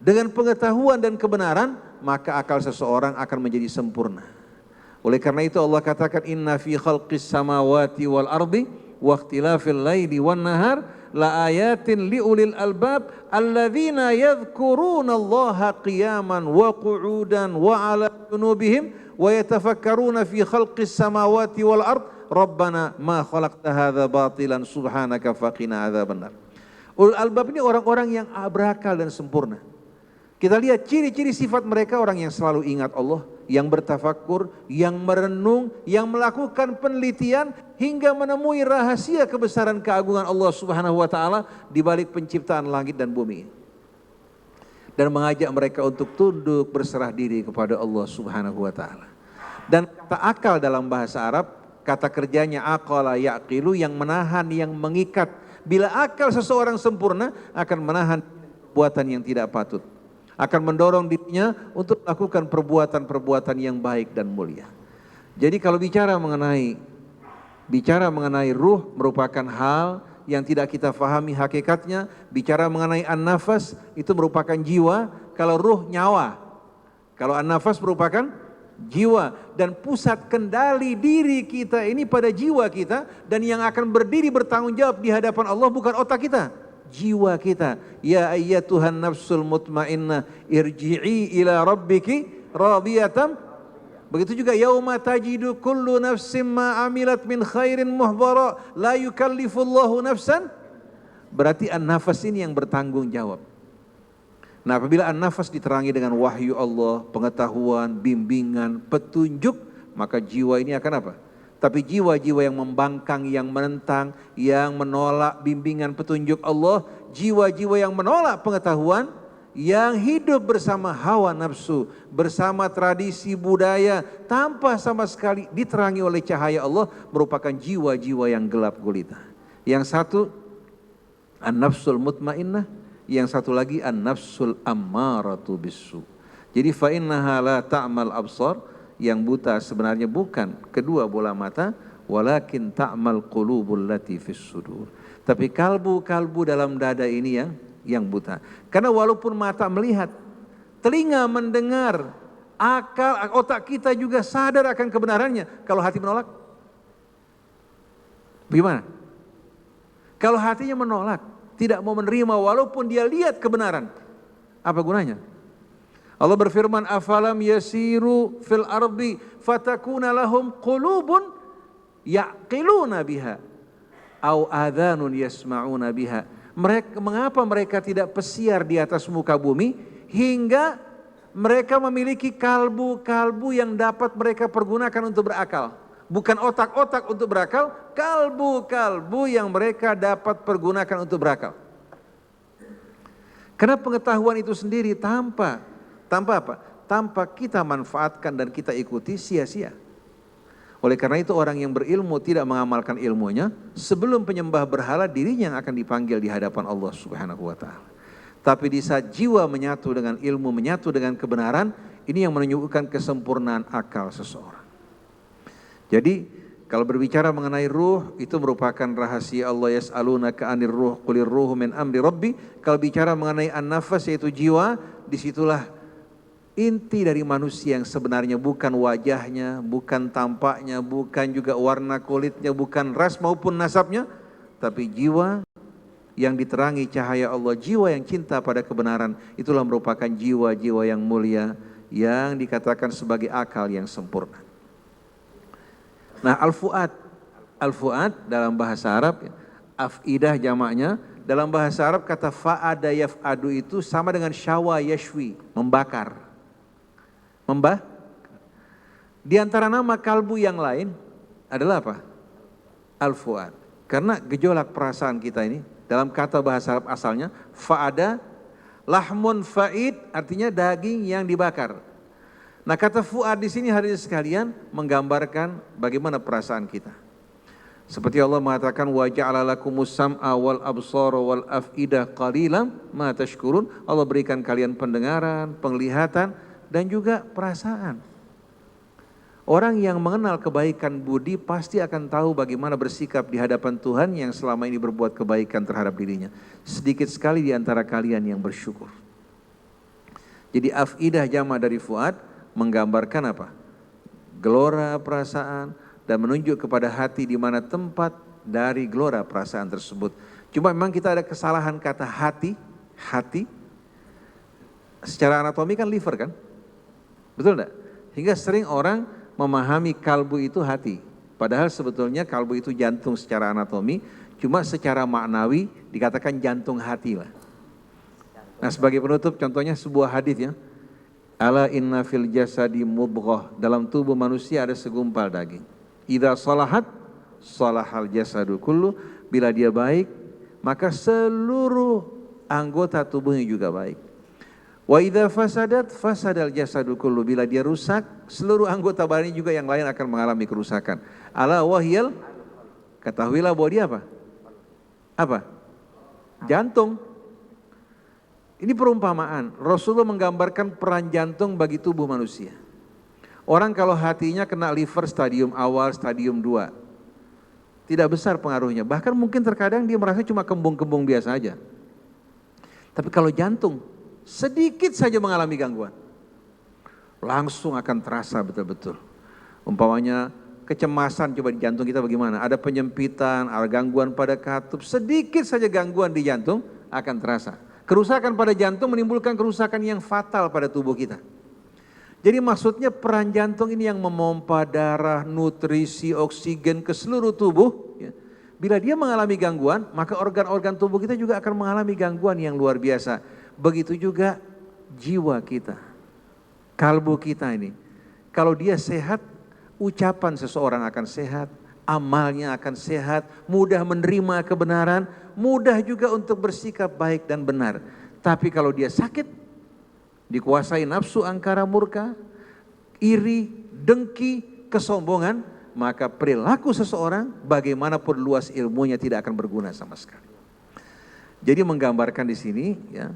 dengan pengetahuan dan kebenaran, maka akal seseorang akan menjadi sempurna. Oleh karena itu Allah katakan inna fi khalqis samawati wal ardi wa ikhtilafil laili wan nahar la ayatin liulil albab alladzina yadhkuruna Allaha qiyaman wa qu'udan wa 'ala junubihim wa yatafakkaruna fi khalqis samawati wal ard Rabbana ma khalaqta hadza batilan subhanaka faqina adzabannar. Ulul albab ini orang-orang yang berakal dan sempurna. Kita lihat ciri-ciri sifat mereka, orang yang selalu ingat Allah, yang bertafakur, yang merenung, yang melakukan penelitian hingga menemui rahasia kebesaran keagungan Allah Subhanahu wa taala di balik penciptaan langit dan bumi. Dan mengajak mereka untuk tunduk berserah diri kepada Allah Subhanahu wa taala. Dan kata akal dalam bahasa Arab, kata kerjanya aqala yaqilu, yang menahan, yang mengikat. Bila akal seseorang sempurna akan menahan perbuatan yang tidak patut, akan mendorong dirinya untuk melakukan perbuatan-perbuatan yang baik dan mulia. Jadi kalau bicara mengenai ruh merupakan hal yang tidak kita fahami hakikatnya. Bicara mengenai an-nafas itu merupakan jiwa, kalau ruh nyawa. Kalau an-nafas merupakan jiwa, dan pusat kendali diri kita ini pada jiwa kita, dan yang akan berdiri bertanggung jawab di hadapan Allah bukan otak kita, jiwa kita. Ya ayyatuhan nafsul mutmainnah irji'i ila rabbiki radiyatan. Begitu juga yauma tajidu kullu nafsin ma amilat min khairin muhdara la yukallifullahu nafsan. Berarti an-nafas ini yang bertanggung jawab. Nah, apabila an-nafas diterangi dengan wahyu Allah, pengetahuan, bimbingan, petunjuk, maka jiwa ini akan apa? Tapi jiwa-jiwa yang membangkang, yang menentang, yang menolak bimbingan petunjuk Allah, jiwa-jiwa yang menolak pengetahuan, yang hidup bersama hawa nafsu, bersama tradisi budaya, tanpa sama sekali diterangi oleh cahaya Allah, merupakan jiwa-jiwa yang gelap gulita. Yang satu an-nafsul mutmainnah, yang satu lagi an-nafsul ammaratu bisu. Jadi fa innaha la ta'mal absar, yang buta sebenarnya bukan kedua bola mata, walakin ta'mal qulubul lati fis sudur. Tapi kalbu-kalbu dalam dada ini yang buta. Karena walaupun mata melihat, telinga mendengar, akal, otak kita juga sadar akan kebenarannya. Kalau hati menolak, bagaimana? Kalau hatinya menolak, tidak mau menerima walaupun dia lihat kebenaran, apa gunanya? Allah berfirman, afalam yasiru fil ardi fatakuna lahum qulubun yaqiluna biha au adhanun yasma'una biha. Mengapa mereka tidak pesiar di atas muka bumi hingga mereka memiliki kalbu-kalbu yang dapat mereka pergunakan untuk berakal? Bukan otak-otak untuk berakal, kalbu-kalbu yang mereka dapat pergunakan untuk berakal. Karena pengetahuan itu sendiri tanpa apa? Tanpa kita manfaatkan dan kita ikuti, sia-sia. Oleh karena itu orang yang berilmu tidak mengamalkan ilmunya, sebelum penyembah berhala dirinya yang akan dipanggil di hadapan Allah Subhanahu wa taala. Tapi di saat jiwa menyatu dengan ilmu, menyatu dengan kebenaran, ini yang menunjukkan kesempurnaan akal seseorang. Jadi kalau berbicara mengenai ruh, itu merupakan rahasia Allah. Yas'alunaka 'anir ruh qulir ruhu min amri rabbi. Kalau bicara mengenai an-nafas yaitu jiwa, disitulah inti dari manusia yang sebenarnya, bukan wajahnya, bukan tampaknya, bukan juga warna kulitnya, bukan ras maupun nasabnya, tapi jiwa yang diterangi cahaya Allah, jiwa yang cinta pada kebenaran. Itulah merupakan jiwa-jiwa yang mulia, yang dikatakan sebagai akal yang sempurna. Nah, al-fuad dalam bahasa Arab, afidah jamaknya, dalam bahasa Arab kata fa'ada yaf'adu itu sama dengan syawa yashwi, membakar. Di antara nama kalbu yang lain adalah apa? Al-fuad. Karena gejolak perasaan kita ini, dalam kata bahasa Arab asalnya, fa'ada, lahmun fa'id, artinya daging yang dibakar. Nah, kata fuad di sini hadirin sekalian menggambarkan bagaimana perasaan kita. Seperti Allah mengatakan, wa ja'ala lakumus sam'a wal absara wal af'idah qalilan ma tashkurun. Allah berikan kalian pendengaran, penglihatan, dan juga perasaan. Orang yang mengenal kebaikan budi pasti akan tahu bagaimana bersikap di hadapan Tuhan yang selama ini berbuat kebaikan terhadap dirinya. Sedikit sekali di antara kalian yang bersyukur. Jadi afidah jama dari fuad menggambarkan apa? Gelora perasaan dan menunjuk kepada hati di mana tempat dari gelora perasaan tersebut. Cuma memang kita ada kesalahan kata hati. Secara anatomi kan liver kan? Betul enggak? Hingga sering orang memahami kalbu itu hati. Padahal sebetulnya kalbu itu jantung secara anatomi, cuma secara maknawi dikatakan jantung hati lah. Nah, sebagai penutup contohnya sebuah hadis ya. Ala inna fil jasadi mudghah, dalam tubuh manusia ada segumpal daging. Idza salahat salahal jasadu kullu, bila dia baik maka seluruh anggota tubuhnya juga baik. Wa idza fasadat fasadal jasadu kullu, bila dia rusak seluruh anggota badan juga yang lain akan mengalami kerusakan. Ala wahyal, ketahuilah bahwa dia apa? Apa? Jantung. Ini perumpamaan. Rasulullah menggambarkan peran jantung bagi tubuh manusia. Orang kalau hatinya kena liver stadium awal, stadium 2, tidak besar pengaruhnya. Bahkan mungkin terkadang dia merasa cuma kembung-kembung biasa aja. Tapi kalau jantung, sedikit saja mengalami gangguan, langsung akan terasa betul-betul. Umpamanya kecemasan, coba di jantung kita bagaimana? Ada penyempitan, ada gangguan pada katup, sedikit saja gangguan di jantung akan terasa. Kerusakan pada jantung menimbulkan kerusakan yang fatal pada tubuh kita. Jadi maksudnya peran jantung ini yang memompa darah, nutrisi, oksigen ke seluruh tubuh. Bila dia mengalami gangguan, maka organ-organ tubuh kita juga akan mengalami gangguan yang luar biasa. Begitu juga jiwa kita, kalbu kita ini. Kalau dia sehat, ucapan seseorang akan sehat, amalnya akan sehat, mudah menerima kebenaran, mudah juga untuk bersikap baik dan benar. Tapi kalau dia sakit, dikuasai nafsu angkara murka, iri, dengki, kesombongan, maka perilaku seseorang bagaimanapun luas ilmunya tidak akan berguna sama sekali. Jadi menggambarkan di sini ya,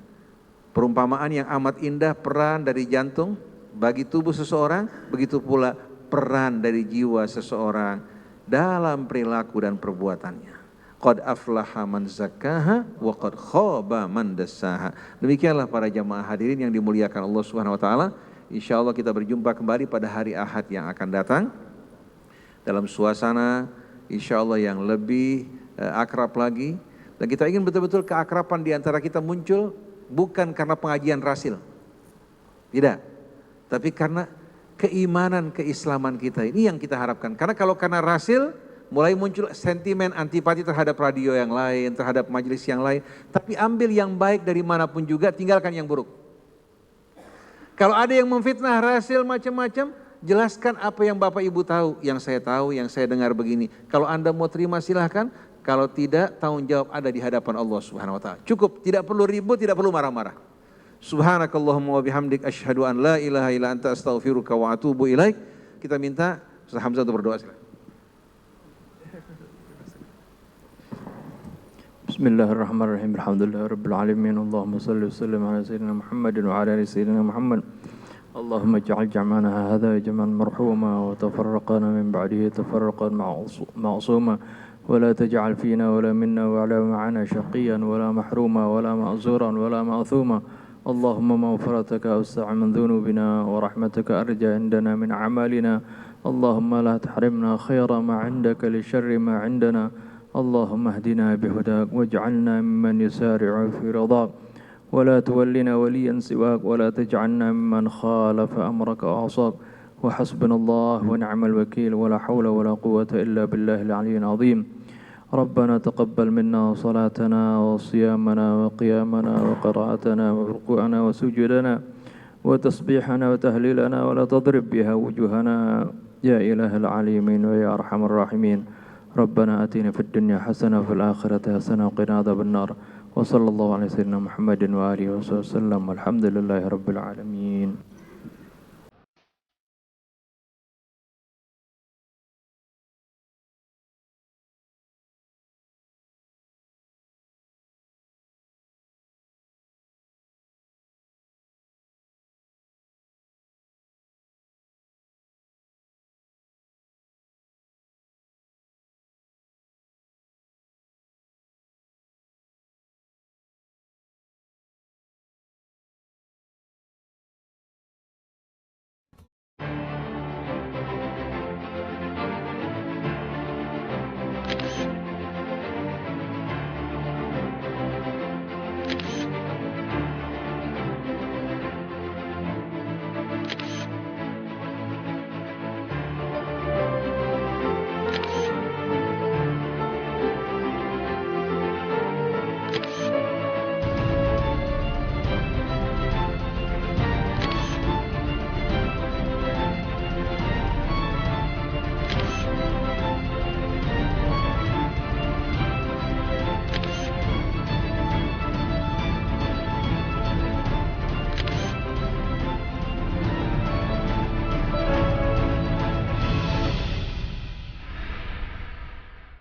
perumpamaan yang amat indah peran dari jantung bagi tubuh seseorang, begitu pula peran dari jiwa seseorang dalam perilaku dan perbuatannya. Qad aflaha man zakkaha wa qad khaba man dassaha. Demikianlah para jamaah hadirin yang dimuliakan Allah Subhanahu wa taala. Insyaallah kita berjumpa kembali pada hari Ahad yang akan datang dalam suasana insyaallah yang lebih akrab lagi, dan kita ingin betul-betul keakraban di antara kita muncul bukan karena pengajian rasil. Tidak. Tapi karena keimanan, keislaman kita. Ini yang kita harapkan. Karena kalau karena rasil mulai muncul sentimen antipati terhadap radio yang lain, terhadap majelis yang lain. Tapi ambil yang baik dari manapun juga, tinggalkan yang buruk. Kalau ada yang memfitnah rasil macam-macam, jelaskan apa yang Bapak Ibu tahu, yang saya dengar begini. Kalau Anda mau terima silahkan, kalau tidak tanggung jawab ada di hadapan Allah Subhanahu wa taala. Cukup, tidak perlu ribut, tidak perlu marah-marah. Subhanakallahumma wa bihamdik asyhadu an la ilaha illa anta astaghfiruka wa atubu ilaik. Kita minta Ustaz Hamzah untuk berdoa silakan. Bismillahirrahmanirrahim. Alhamdulillahirabbil alamin. Allahumma shalli wa sallim ala sayyidina Muhammadin wa ala ali sayyidina Muhammad. Allahumma ij'al jam'ana hadha jam'an marhuma wa tafarraqana min ba'dihi tafarraqan ma'suma wa la taj'al fina wa la minna wa la ma'ana shaqiyan wa la mahruma wa la ma'zuran wa la ma'thuma. Allahumma maghfirataka awsa' min dhunubina wa rahmataka arja indana min a'malina. Allahumma la tahrimna khaira ma 'indaka li sharri ma 'indana. Allahumma hdina bihudak waj'alna mimman yusari'u fi ridak. ولا تولنا وليا سواك ولا تجعلنا ممن خالف أمرك وعصاك وحسبنا الله ونعم الوكيل ولا حول ولا قوة إلا بالله العلي العظيم. ربنا تقبل منا صلاتنا وصيامنا وقيامنا وقراءتنا وركوعنا وسجودنا وتسبيحنا وتهليلنا ولا تضرب بها وجوهنا يا إله العالمين ويا أرحم الراحمين. ربنا آتنا في الدنيا حسنة وفي الآخرة حسنة وقنا عذاب النار. وصلى الله على سيدنا محمد وآله وصحبه وسلم والحمد لله رب العالمين.